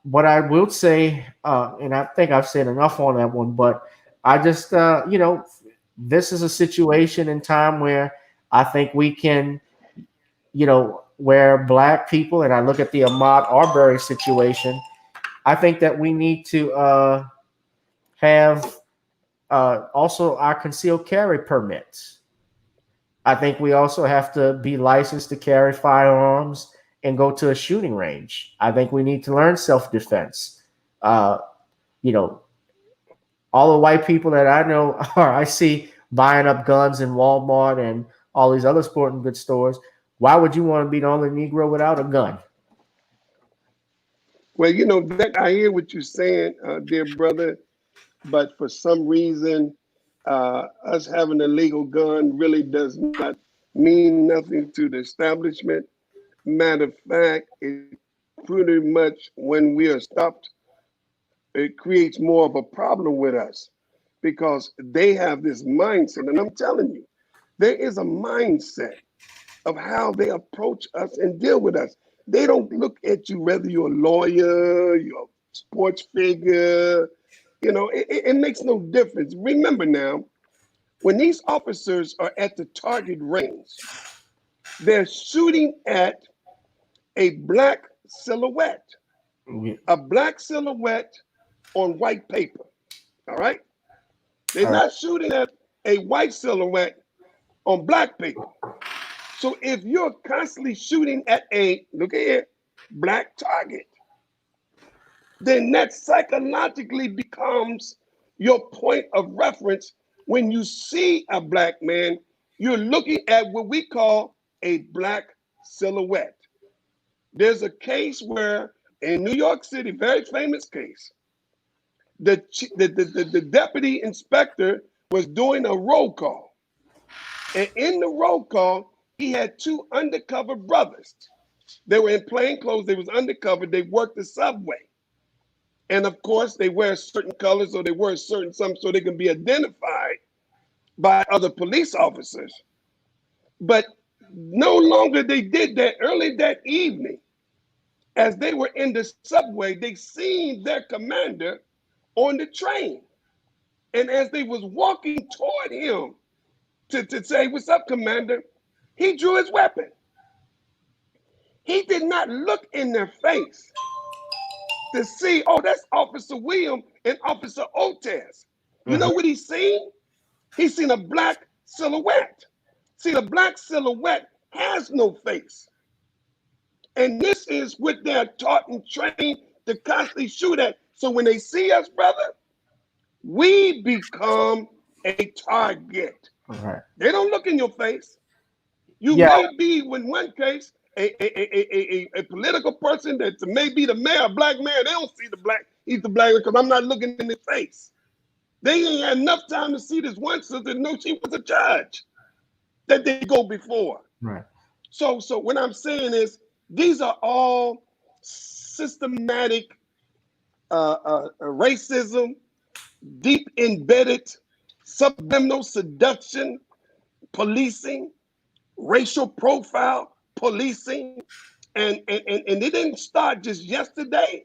A: what I will say, and I think I've said enough on that one, but I just, this is a situation in time where I think we can, where black people, and I look at the Ahmaud Arbery situation, I think that we need to have also our concealed carry permits. I think we also have to be licensed to carry firearms and go to a shooting range. I think we need to learn self-defense. Uh, you know, all the white people that I know or I see buying up guns in Walmart and all these other sporting goods stores. Why would you want to be the only Negro without a gun?
C: Well, that I hear what you're saying, dear brother, but for some reason, us having a legal gun really does not mean nothing to the establishment. Matter of fact, it pretty much when we are stopped, it creates more of a problem with us because they have this mindset. And I'm telling you, there is a mindset of how they approach us and deal with us. They don't look at you whether you're a lawyer, you're a sports figure. It makes no difference. Remember now, when these officers are at the target range, they're shooting at a black silhouette, a black silhouette on white paper. All right? They're
A: All right.
C: not shooting at a white silhouette on black paper. So if you're constantly shooting at look at here, black target, then that psychologically becomes your point of reference. When you see a black man, you're looking at what we call a black silhouette. There's a case where in New York City, very famous case, the deputy inspector was doing a roll call. And in the roll call, he had two undercover brothers. They were in plain clothes. They was undercover. They worked the subway. And of course, they wear certain colors or they wear certain something so they can be identified by other police officers. But no longer they did that. Early that evening, as they were in the subway, they seen their commander on the train. And as they was walking toward him to say, "What's up, commander?" he drew his weapon. He did not look in their face to see, oh, that's Officer William and Officer Otez. You know what he's seen? He's seen a black silhouette. See, the black silhouette has no face. And this is what they're taught and trained to constantly shoot at. So when they see us, brother, we become a target.
A: Right.
C: They don't look in your face. You
A: Yeah.
C: may be, in one case, a political person that may be the mayor, a black mayor. They don't see the black, he's the black because I'm not looking in his face. They ain't had enough time to see this one sister to know she was a judge that they go before.
A: Right.
C: So what I'm saying is these are all systematic racism, deep embedded subliminal seduction, policing, racial profile policing, and it didn't start just yesterday.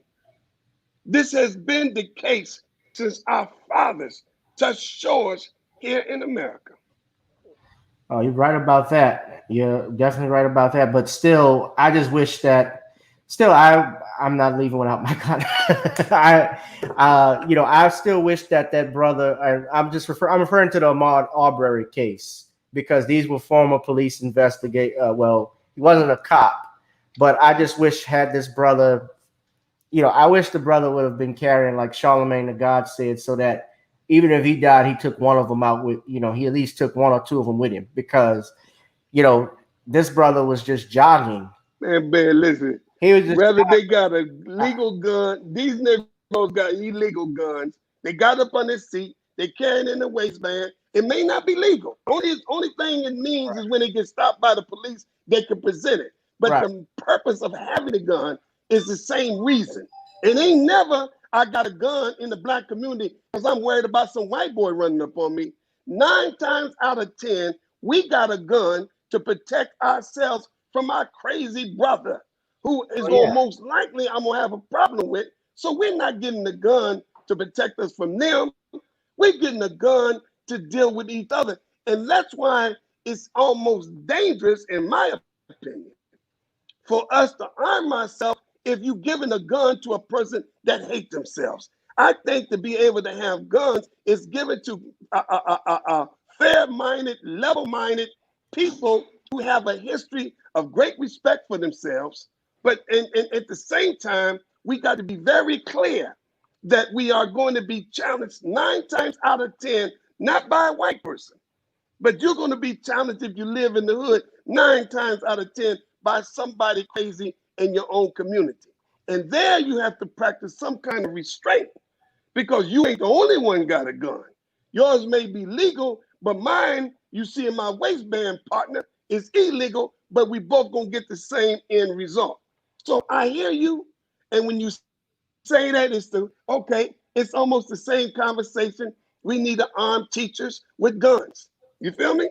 C: This has been the case since our fathers touched shores here in America.
A: Oh, you're right about that. You're definitely right about that. But still, I just wish that. Still, I'm not leaving without my gun. I still wish that brother. I'm referring to the Ahmaud Arbery case because these were former police investigate. Well, he wasn't a cop, but I just wish had this brother. I wish the brother would have been carrying like Charlemagne the God said, so that even if he died, he took one of them out with. He at least took one or two of them with him because this brother was just jogging.
C: Man, listen.
A: He was just
C: whether they got a legal gun, these niggas got illegal guns. They got up on their seat. They carry it in the waistband. It may not be legal. Only thing it means is when they get stopped by the police, they can present it. But the purpose of having a gun is the same reason. It ain't never I got a gun in the black community because I'm worried about some white boy running up on me. 9 times out of 10, we got a gun to protect ourselves from our crazy brother, who is going most likely I'm gonna have a problem with. So we're not getting the gun to protect us from them. We're getting a gun to deal with each other. And that's why it's almost dangerous, in my opinion, for us to arm ourselves if you're giving a gun to a person that hates themselves. I think to be able to have guns is given to fair-minded, level-minded people who have a history of great respect for themselves. But at the same time, we got to be very clear that we are going to be challenged 9 times out of 10, not by a white person, but you're going to be challenged if you live in the hood 9 times out of 10 by somebody crazy in your own community. And there you have to practice some kind of restraint because you ain't the only one got a gun. Yours may be legal, but mine, you see in my waistband, partner, is illegal, but we both gonna get the same end result. So I hear you, and when you say that, it's almost the same conversation. We need to arm teachers with guns. You feel me?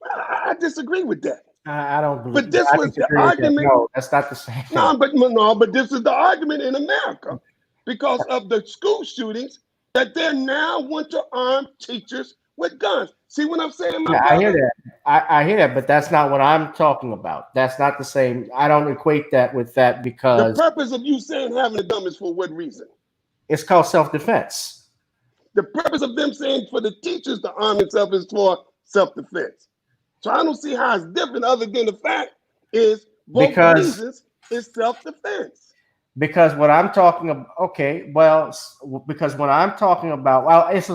C: I disagree with that.
A: I don't believe.
C: But this was the argument.
A: No, that's not the same.
C: But this is the argument in America because of the school shootings that they now want to arm teachers with guns. See what I'm saying, my brother?
A: I hear that. I hear that, but that's not what I'm talking about. That's not the same. I don't equate that with that because
C: the purpose of you saying having a gun is for what reason?
A: It's called self-defense.
C: The purpose of them saying for the teachers to arm themselves is for self-defense. So I don't see how it's different other than the fact is both reasons is self-defense.
A: Because what I'm talking about, because when I'm talking about, it's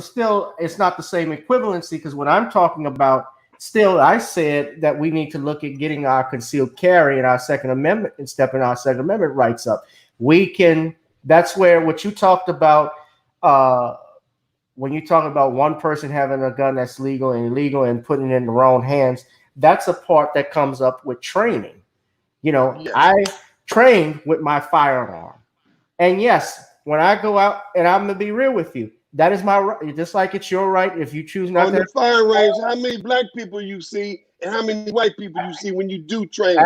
A: not the same equivalency because what I'm talking about, still, I said that we need to look at getting our concealed carry and our Second Amendment and stepping our Second Amendment rights up. That's where what you talked about, when you talk about one person having a gun that's legal and illegal and putting it in the wrong hands, that's a part that comes up with training. I trained with my firearm. And yes, when I go out, and I'm going to be real with you, that is my right, just like it's your right if you choose not to.
C: On the fire range, how many black people you see and how many white people you see when you do train?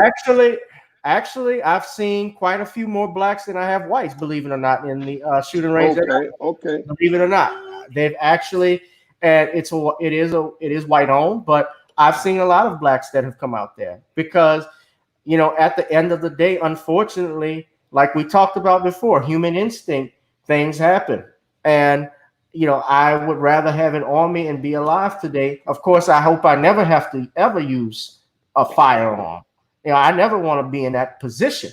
A: Actually, I've seen quite a few more blacks than I have whites, believe it or not, in the shooting range.
C: Okay.
A: Believe it or not. They've actually, and it is white owned, but I've seen a lot of blacks that have come out there because, at the end of the day, unfortunately, like we talked about before, human instinct, things happen. And, I would rather have it on me and be alive today. Of course, I hope I never have to ever use a firearm. I never want to be in that position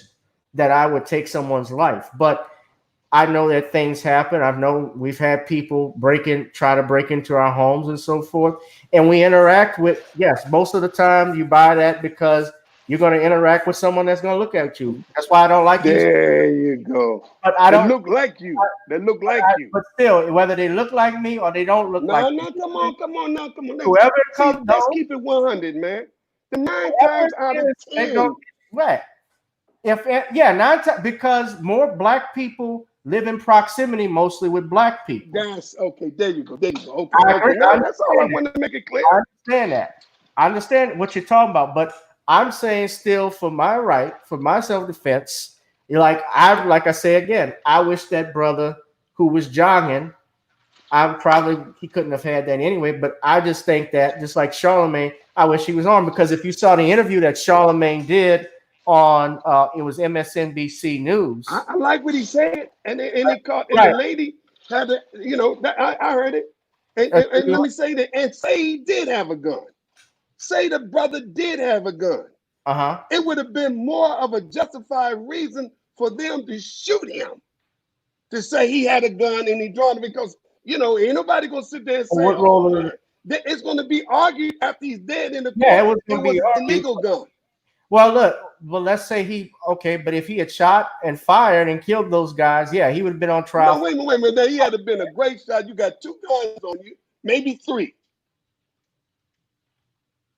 A: that I would take someone's life. But I know that things happen. I know we've had people try to break into our homes and so forth. And we interact with, yes, most of the time you buy that because you're going to interact with someone that's going to look at you. That's why I don't like you.
C: There you go.
A: But I don't
C: look like you. They look like you.
A: But still, whether they look like me or they don't look like me.
C: No, come on.
A: Whoever comes,
C: let's keep it 100, man. The 9 times out of 10.
A: Right. 9 times, because more black people live in proximity mostly with black people.
C: That's okay. There you go. Okay. That's all I want to make it clear.
A: I understand that. I understand what you're talking about, but I'm saying still for my right, for my self-defense, like I say again, I wish that brother who was jogging he couldn't have had that anyway. But I just think that, just like Charlemagne, I wish he was on, because if you saw the interview that Charlemagne did on it was MSNBC News.
C: I like what he said, and it caught, and
A: Right.
C: the lady had to, I heard it, and let me say that, and say he did have a gun. Say the brother did have a gun. It would have been more of a justified reason for them to shoot him, to say he had a gun and he drawn it, because ain't nobody gonna sit there and say,
A: What role
C: it's going to be argued after he's dead in the court.
A: Yeah, it was
C: an illegal gun.
A: Well, let's say but if he had shot and fired and killed those guys, yeah, he would have been on trial.
C: No, wait a minute. Now, he had to been a great shot. You got 2 guns on you, maybe 3.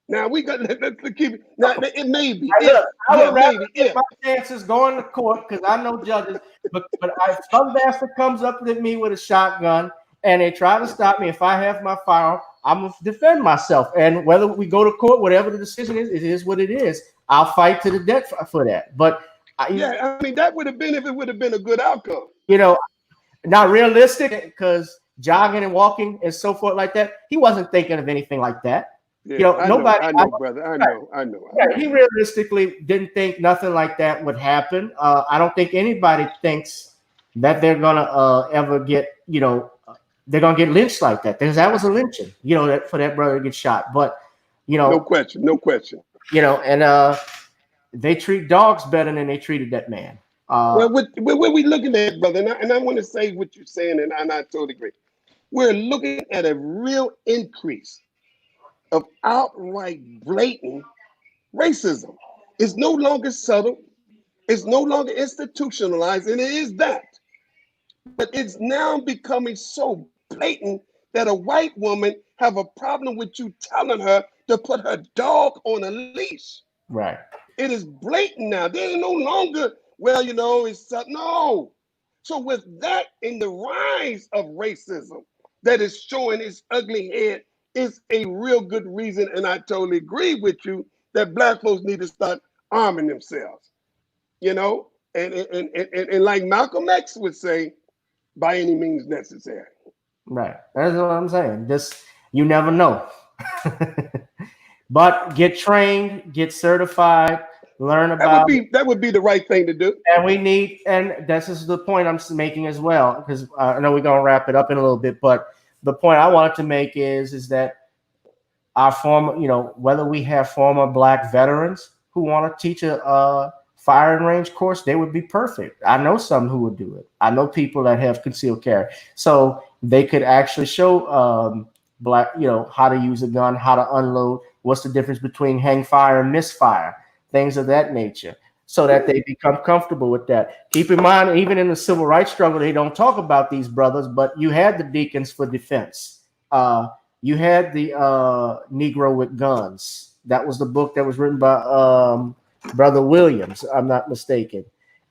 C: Now we got let's keep it. Now it may be.
A: I would rather take my chances going to court, because I know judges. But if some bastard comes up with me with a shotgun and they try to stop me, if I have my firearm, I'm gonna defend myself. And whether we go to court, whatever the decision is, it is what it is. I'll fight to the death for that. But
C: that would have been if it would have been a good outcome.
A: Not realistic, because jogging and walking and so forth like that, he wasn't thinking of anything like that.
C: Yeah, I know, brother. I know.
A: He realistically didn't think nothing like that would happen. I don't think anybody thinks that they're gonna ever get, they're gonna get lynched like that, because that was a lynching, for that brother to get shot. But
C: no question.
A: And they treat dogs better than they treated that man.
C: What we looking at, brother, and I want to say what you're saying, and I totally agree. We're looking at a real increase of outright blatant racism. It's no longer subtle. It's no longer institutionalized, and it is that. But it's now becoming so blatant that a white woman have a problem with you telling her to put her dog on a leash.
A: Right.
C: It is blatant now. There is no longer, it's no. So with that in the rise of racism that is showing its ugly head, is a real good reason, and I totally agree with you, that Black folks need to start arming themselves, and like Malcolm X would say, by any means necessary.
A: Right. That's what I'm saying. You never know. But get trained, get certified, learn about
C: that would be the right thing to do.
A: And this is the point I'm making as well, because I know we're gonna wrap it up in a little bit, but the point I wanted to make is that our former, whether we have former Black veterans who want to teach a firing range course, they would be perfect. I know some who would do it. I know people that have concealed carry, so they could actually show Black, how to use a gun, how to unload, what's the difference between hang fire and misfire, things of that nature, so that they become comfortable with that. Keep in mind, even in the civil rights struggle, they don't talk about these brothers, but you had the Deacons for Defense. You had the Negro with Guns. That was the book that was written by Brother Williams, I'm not mistaken,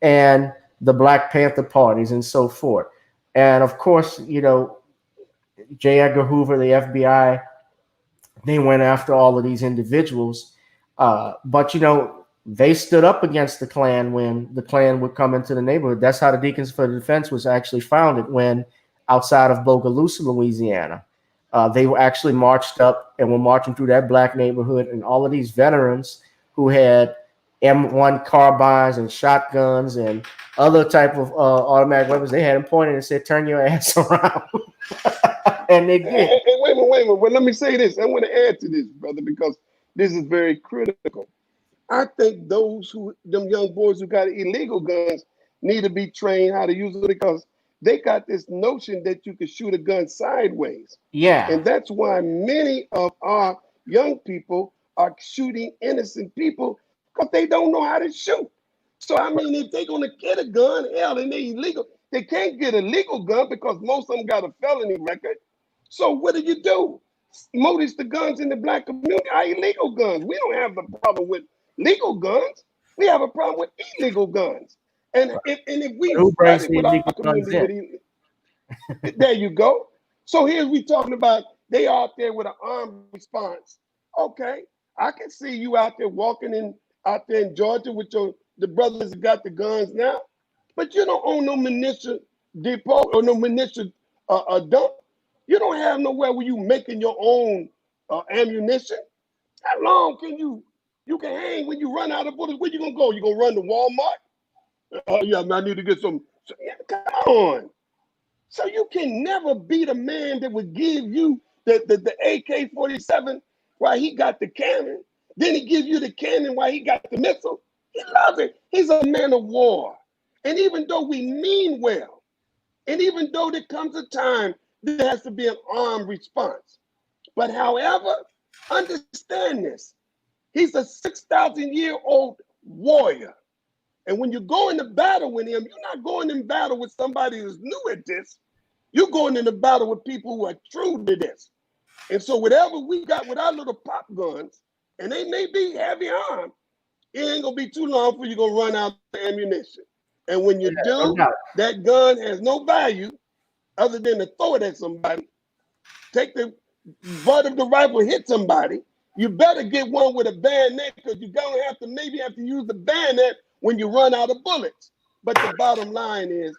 A: and the Black Panther parties and so forth. And of course, J. Edgar Hoover, the FBI, they went after all of these individuals. But they stood up against the Klan when the Klan would come into the neighborhood. That's how the Deacons for Defense was actually founded, when outside of Bogalusa, Louisiana, they were actually marched up and were marching through that Black neighborhood, and all of these veterans who had M1 carbines and shotguns and other type of automatic weapons, they had them pointed and said, "Turn your ass around." And they did.
C: Hey, wait a minute. Well, let me say this. I want to add to this, brother, because this is very critical. I think them young boys who got illegal guns need to be trained how to use it, because they got this notion that you can shoot a gun sideways.
A: Yeah.
C: And that's why many of our young people are shooting innocent people, because they don't know how to shoot. So, if they're going to get a gun, hell, and they're illegal, they can't get a legal gun because most of them got a felony record. So what do? Most of the guns in the Black community are illegal guns. We don't have a problem with legal guns. We have a problem with illegal guns. And if we started with our community, there you go. So here we talking about they out there with an armed response. Okay, I can see you out there walking out there in Georgia with the brothers that got the guns now, but you don't own no militia depot or no militia dump. You don't have nowhere where you making your own ammunition. How long can you can hang when you run out of bullets? Where you gonna go? You gonna run to Walmart? Oh yeah, I need to get some. Yeah, come on. So you can never be the man that would give you the AK-47 while he got the cannon. Then he gives you the cannon while he got the missile. He loves it. He's a man of war. And even though we mean well, and even though there comes a time there has to be an armed response. But however, understand this. He's a 6,000-year-old warrior. And when you go into battle with him, you're not going in battle with somebody who's new at this. You're going into battle with people who are true to this. And so whatever we got with our little pop guns, and they may be heavy armed, it ain't gonna be too long for you gonna run out of ammunition. And when you do, that gun has no value other than to throw it at somebody, take the butt of the rifle, hit somebody. You better get one with a bayonet, because you're gonna have to maybe have to use the bayonet when you run out of bullets. But the bottom line is,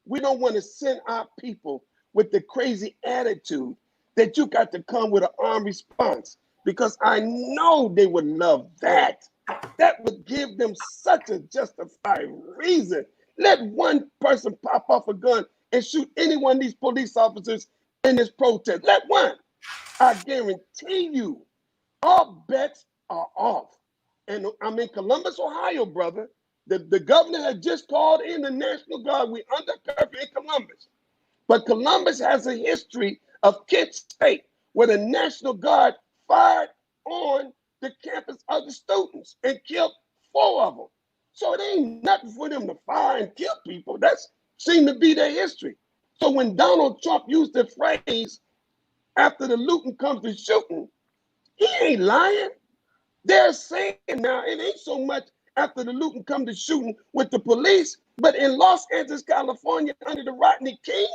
C: we don't want to send our people with the crazy attitude that you got to come with an armed response, because I know they would love that. That would give them such a justified reason. Let one person pop off a gun and shoot any one of these police officers in this protest. Let one. I guarantee you, all bets are off. And I'm in Columbus, Ohio, brother. The governor had just called in the National Guard. We under curfew in Columbus. But Columbus has a history of Kent State, where the National Guard fired on the campus of the students and killed 4 of them. So it ain't nothing for them to fire and kill people. That's seemed to be their history. So when Donald Trump used the phrase, after the looting comes the shooting, he ain't lying. They're saying now it ain't so much after the looting come to shooting with the police, but in Los Angeles, California, under the Rodney King,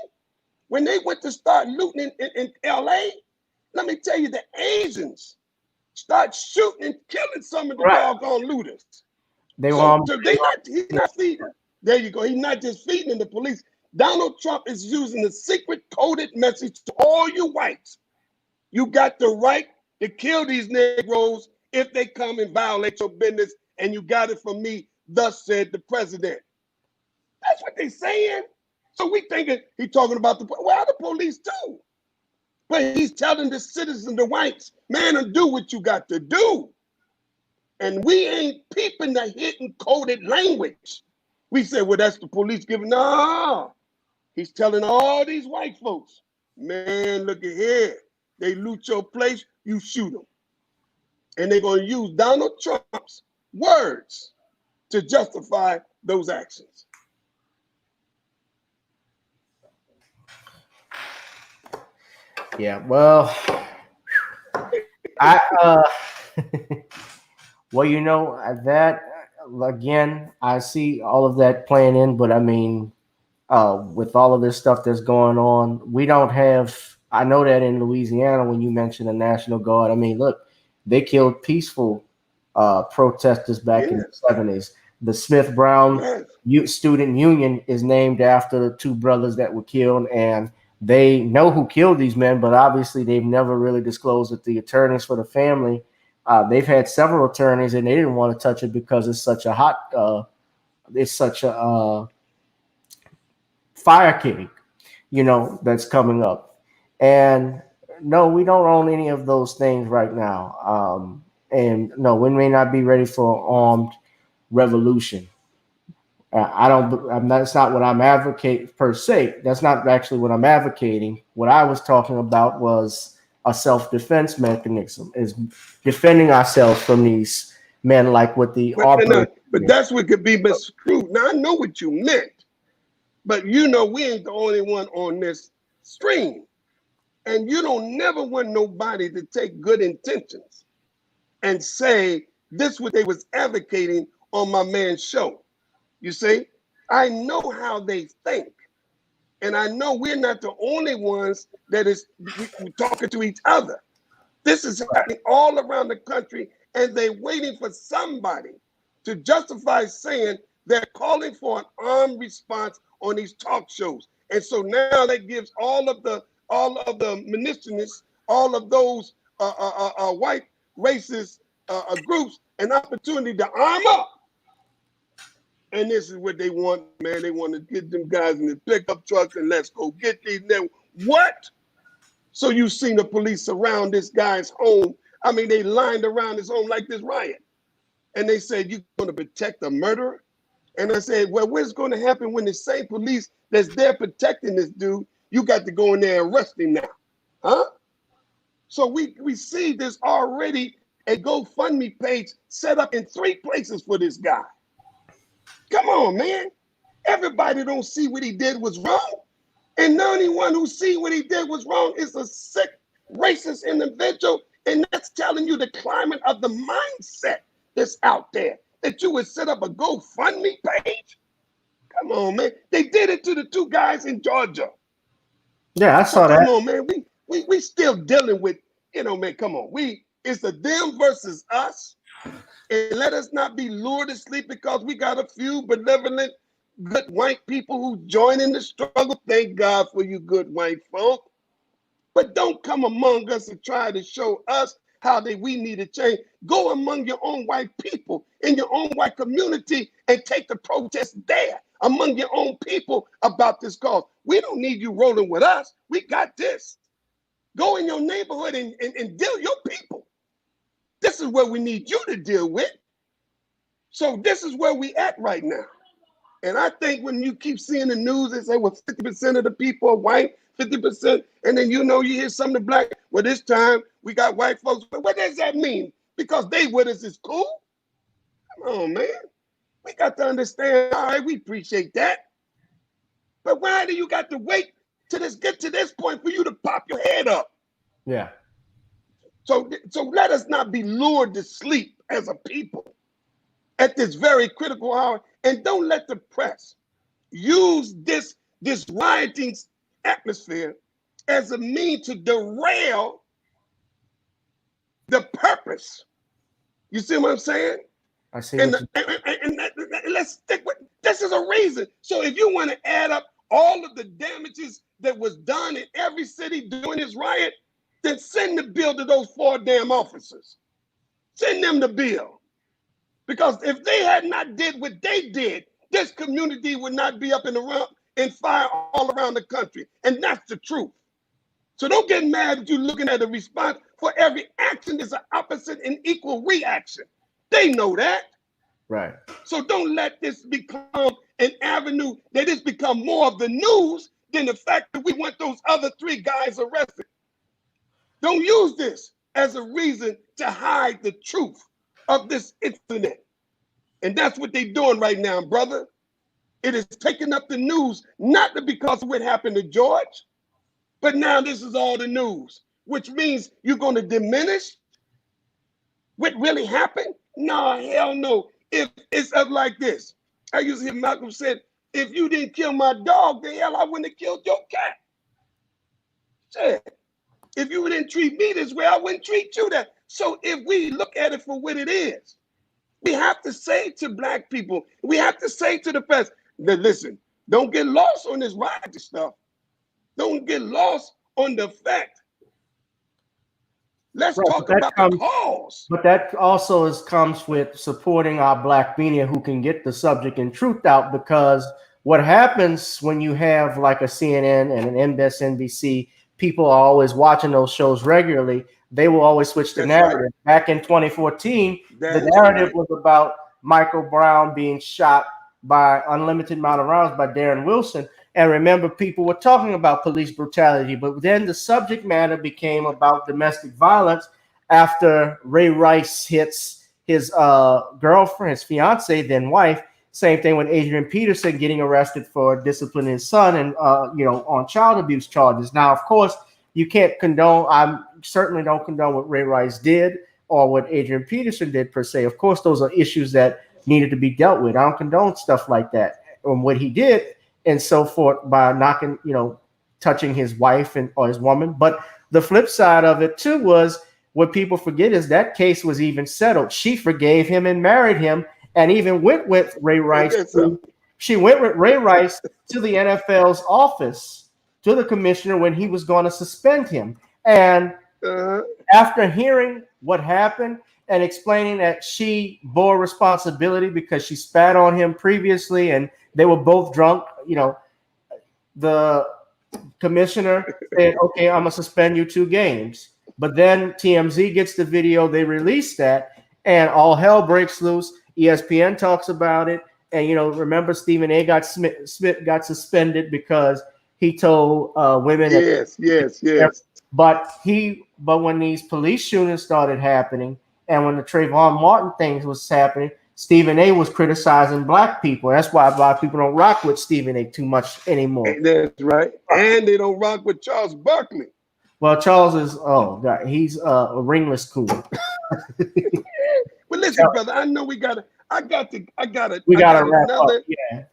C: when they went to start looting in LA, let me tell you, the Asians start shooting and killing some of the doggone looters. So he's not feeding. There you go. He's not just feeding the police. Donald Trump is using a secret coded message to all you whites. You got the right to kill these Negroes if they come and violate your business, and you got it from me, thus said the president. That's what they're saying. So we thinking he's talking about the police too. But he's telling the citizens, the whites, man, do what you got to do. And we ain't peeping the hidden coded language. We say, well, that's the police giving. No, he's telling all these white folks, man, look at here. They loot your place, you shoot them. And they're going to use Donald Trump's words to justify those actions.
A: Yeah, well, well, you know, that again, I see all of that playing in, but I mean, with all of this stuff that's going on, we don't have. I know that in Louisiana, when you mentioned the National Guard, I mean, look, they killed peaceful protesters back in the 70s. The Smith Brown Student Union is named after the 2 brothers that were killed, and they know who killed these men, but obviously they've never really disclosed it. The attorneys for the family, they've had several attorneys, and they didn't want to touch it because it's such a fire cake, you know, that's coming up. And no, we don't own any of those things right now. And no, we may not be ready for an armed revolution. That's not what I'm advocating per se. That's not actually what I'm advocating. What I was talking about was a self-defense mechanism, is defending ourselves from these men, like with the Auburn.
C: But that's what could be misconstrued. Now, I know what you meant, but you know we ain't the only one on this stream. And you don't never want nobody to take good intentions and say this what they was advocating on my man's show. You see, I know how they think. And I know we're not the only ones that is talking to each other. This is happening all around the country, and they're waiting for somebody to justify saying they're calling for an armed response on these talk shows. And so now that gives all of the all of the munitionists, all of those white racist groups an opportunity to arm up. And this is what they want, man. They want to get them guys in the pickup trucks and let's go get these. What? So you seen the police surround this guy's home. I mean, they lined around his home like this riot. And they said, you're going to protect the murderer? And I said, well, what's going to happen when the same police that's there protecting this dude, you got to go in there and arrest him now? Huh? So we see there's already a GoFundMe page set up in 3 places for this guy. Come on, man. Everybody don't see what he did was wrong. And the only one who see what he did was wrong is a sick, racist individual. And that's telling you the climate of the mindset that's out there, that you would set up a GoFundMe page. Come on, man. They did it to the 2 guys in Georgia.
A: Yeah, I saw that.
C: Come on, man. We still dealing with, man, come on. It's the them versus us. And let us not be lured to sleep because we got a few benevolent, good white people who join in the struggle. Thank God for you good white folk. But don't come among us and try to show us how we need to change. Go among your own white people in your own white community and take the protest there among your own people about this cause. We don't need you rolling with us. We got this. Go in your neighborhood and deal with your people. This is where we need you to deal with. So this is where we at right now. And I think when you keep seeing the news, they say, well, 50% of the people are white, 50%. And then, you hear some of the black, well, this time we got white folks. But what does that mean? Because they with us is cool? Come on, man. We got to understand, all right, we appreciate that. But why do you got to wait till get to this point for you to pop your head up?
A: Yeah.
C: So let us not be lured to sleep as a people at this very critical hour, and don't let the press use this rioting atmosphere as a means to derail the purpose. You see what I'm saying?
A: I see.
C: And let's stick with this is a reason. So if you want to add up all of the damages that was done in every city during this riot, then send the bill to those 4 damn officers. Send them the bill. Because if they had not did what they did, this community would not be up and around and fire all around the country. And that's the truth. So don't get mad that you're looking at a response. For every action is an opposite and equal reaction. They know that.
A: Right.
C: So don't let this become an avenue that it's become more of the news than the fact that we want those other 3 guys arrested. Don't use this as a reason to hide the truth of this incident. And that's what they're doing right now, brother. It is taking up the news, not because of what happened to George, but now this is all the news, which means you're going to diminish what really happened? No, hell no. If it's up like this, I used to hear Malcolm said, if you didn't kill my dog, the hell I wouldn't have killed your cat. Shit. If you didn't treat me this way, I wouldn't treat you that. So if we look at it for what it is, we have to say to black people, we have to say to the press, that listen, don't get lost on this riot stuff. Don't get lost on the fact. Let's talk about the cause.
A: But that also comes with supporting our black media who can get the subject and truth out, because what happens when you have like a CNN and an MSNBC, people are always watching those shows regularly. They will always switch the narrative. Right. Back in 2014, the narrative was about Michael Brown being shot by unlimited amount of rounds by Darren Wilson. And remember, people were talking about police brutality, but then the subject matter became about domestic violence after Ray Rice hits his girlfriend, his fiance, then wife. Same thing with Adrian Peterson getting arrested for disciplining his son and, on child abuse charges. Now, of course, you can't condone, I certainly don't condone what Ray Rice did or what Adrian Peterson did per se. Of course, those are issues that needed to be dealt with. I don't condone stuff like that and what he did and so forth by knocking, touching his wife or his woman. But the flip side of it too was what people forget is that case was even settled. She forgave him and married him and even went with Ray Rice. She went with Ray Rice to the NFL's office to the commissioner when he was going to suspend him. And
C: Uh-huh.
A: after hearing what happened and explaining that she bore responsibility because she spat on him previously and they were both drunk, the commissioner said, okay, I'm going to suspend you 2 games. But then TMZ gets the video, they release that, and all hell breaks loose. ESPN talks about it. And, remember Stephen A. got suspended because he told women that.
C: Yes.
A: But when these police shootings started happening, and when the Trayvon Martin things was happening, Stephen A. was criticizing black people. That's why black people don't rock with Stephen A. too much anymore.
C: That's right. And they don't rock with Charles Barkley.
A: Well, Charles is God, he's a ringless cool.
C: But listen, brother, I know we gotta
A: wrap
C: another,
A: up. Yeah.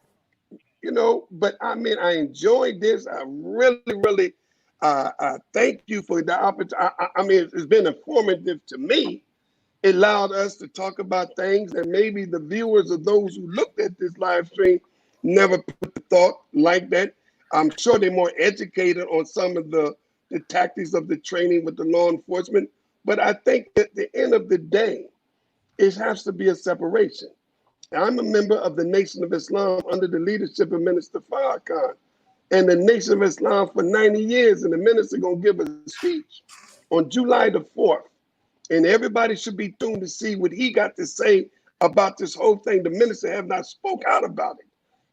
C: But I mean, I enjoyed this. I really thank you for the opportunity. I mean, it's been informative to me. It allowed us to talk about things that maybe the viewers or those who looked at this live stream never put the thought like that. I'm sure they're more educated on some of the tactics of the training with the law enforcement. But I think at the end of the day, it has to be a separation. I'm a member of the Nation of Islam under the leadership of Minister Farrakhan. And the Nation of Islam for 90 years, and the minister going to give a speech on July the 4th. And everybody should be tuned to see what he got to say about this whole thing. The minister have not spoke out about it.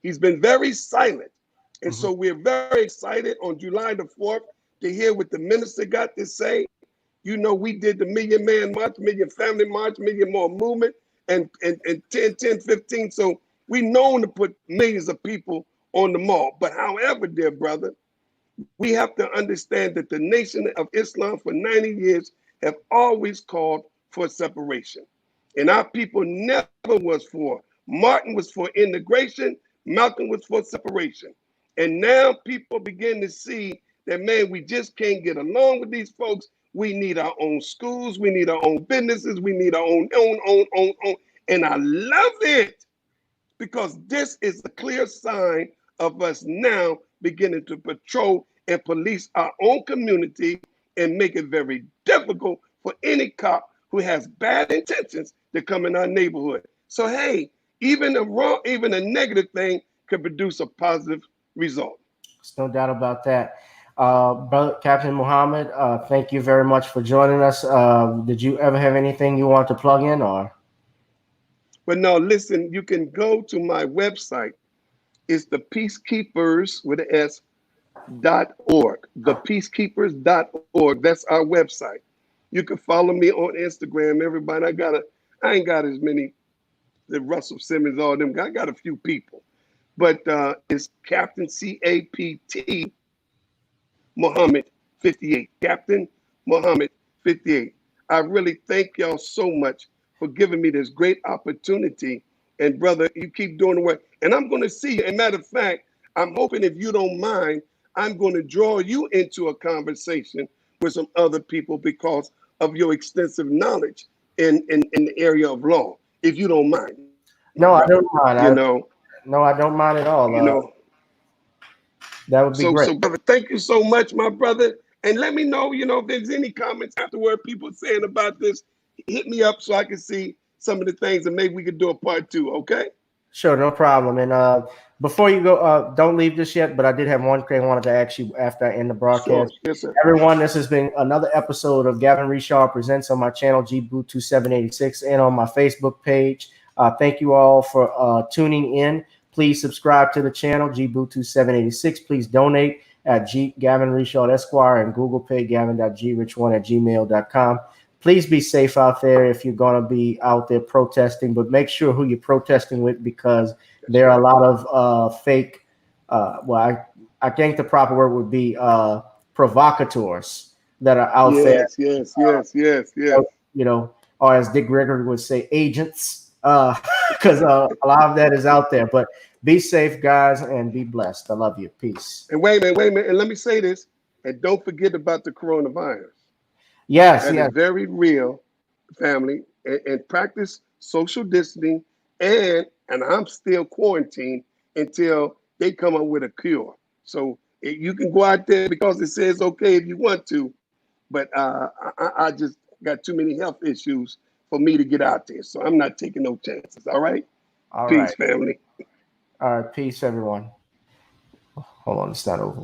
C: He's been very silent. And so we're very excited on July the 4th to hear what the minister got to say. We did the Million Man March, Million Family March, Million More Movement, and 10-15. So we known to put millions of people on the mall. But however, dear brother, we have to understand that the Nation of Islam for 90 years have always called for separation. And our people never was for. Martin was for integration. Malcolm was for separation. And now people begin to see that, man, we just can't get along with these folks. We need our own schools. We need our own businesses. We need our own. And I love it because this is a clear sign of us now beginning to patrol and police our own community and make it very difficult for any cop who has bad intentions to come in our neighborhood. So, hey, even a negative thing could produce a positive result.
A: There's no doubt about that. Brother Captain Muhammad, thank you very much for joining us. Did you ever have anything you want to plug in, or?
C: But no, listen, you can go to my website. It's the Peacekeppers with an S.org. The Peacekeppers.org. That's our website. You can follow me on Instagram. Everybody, I ain't got as many the Russell Simmons, all them. I got a few people. But it's Captain CAPT Muhammad 58. Captain Muhammad 58. I really thank y'all so much for giving me this great opportunity. And brother, you keep doing the work. And I'm going to see you. As a matter of fact, I'm hoping, if you don't mind, I'm going to draw you into a conversation with some other people because of your extensive knowledge in the area of law, if you don't mind.
A: No, I don't mind.
C: No,
A: I don't mind at all. That would be great.
C: So, brother, thank you so much, my brother. And let me know, if there's any comments afterward, people saying about this, hit me up so I can see some of the things, and maybe we could do a part 2, okay?
A: Sure, no problem. And before you go, don't leave this yet, but I did have one thing I wanted to ask you after I end the broadcast.
C: Sure. Yes, sir.
A: Everyone, this has been another episode of Gavin Richard Presents on my channel, GBoo2786, and on my Facebook page. Thank you all for tuning in. Please subscribe to the channel, GBoo2786. Please donate at GavinRichardEsq and Google Pay Gavin.grich1@gmail.com. Please be safe out there if you're going to be out there protesting, but make sure who you're protesting with, because there are a lot of fake, I think the proper word would be provocators that are out there.
C: Yes.
A: Or as Dick Gregory would say, agents, because a lot of that is out there. But be safe, guys, and be blessed. I love you. Peace.
C: And wait a minute. And let me say this. And don't forget about the coronavirus.
A: Yes.
C: That is very real, family. And practice social distancing. And I'm still quarantined until they come up with a cure. So You can go out there because it says okay if you want to, but I just got too many health issues for me to get out there. So I'm not taking no chances. All right?
A: All
C: Peace,
A: right.
C: family.
A: All right. Peace, everyone. Hold on. It's not over with.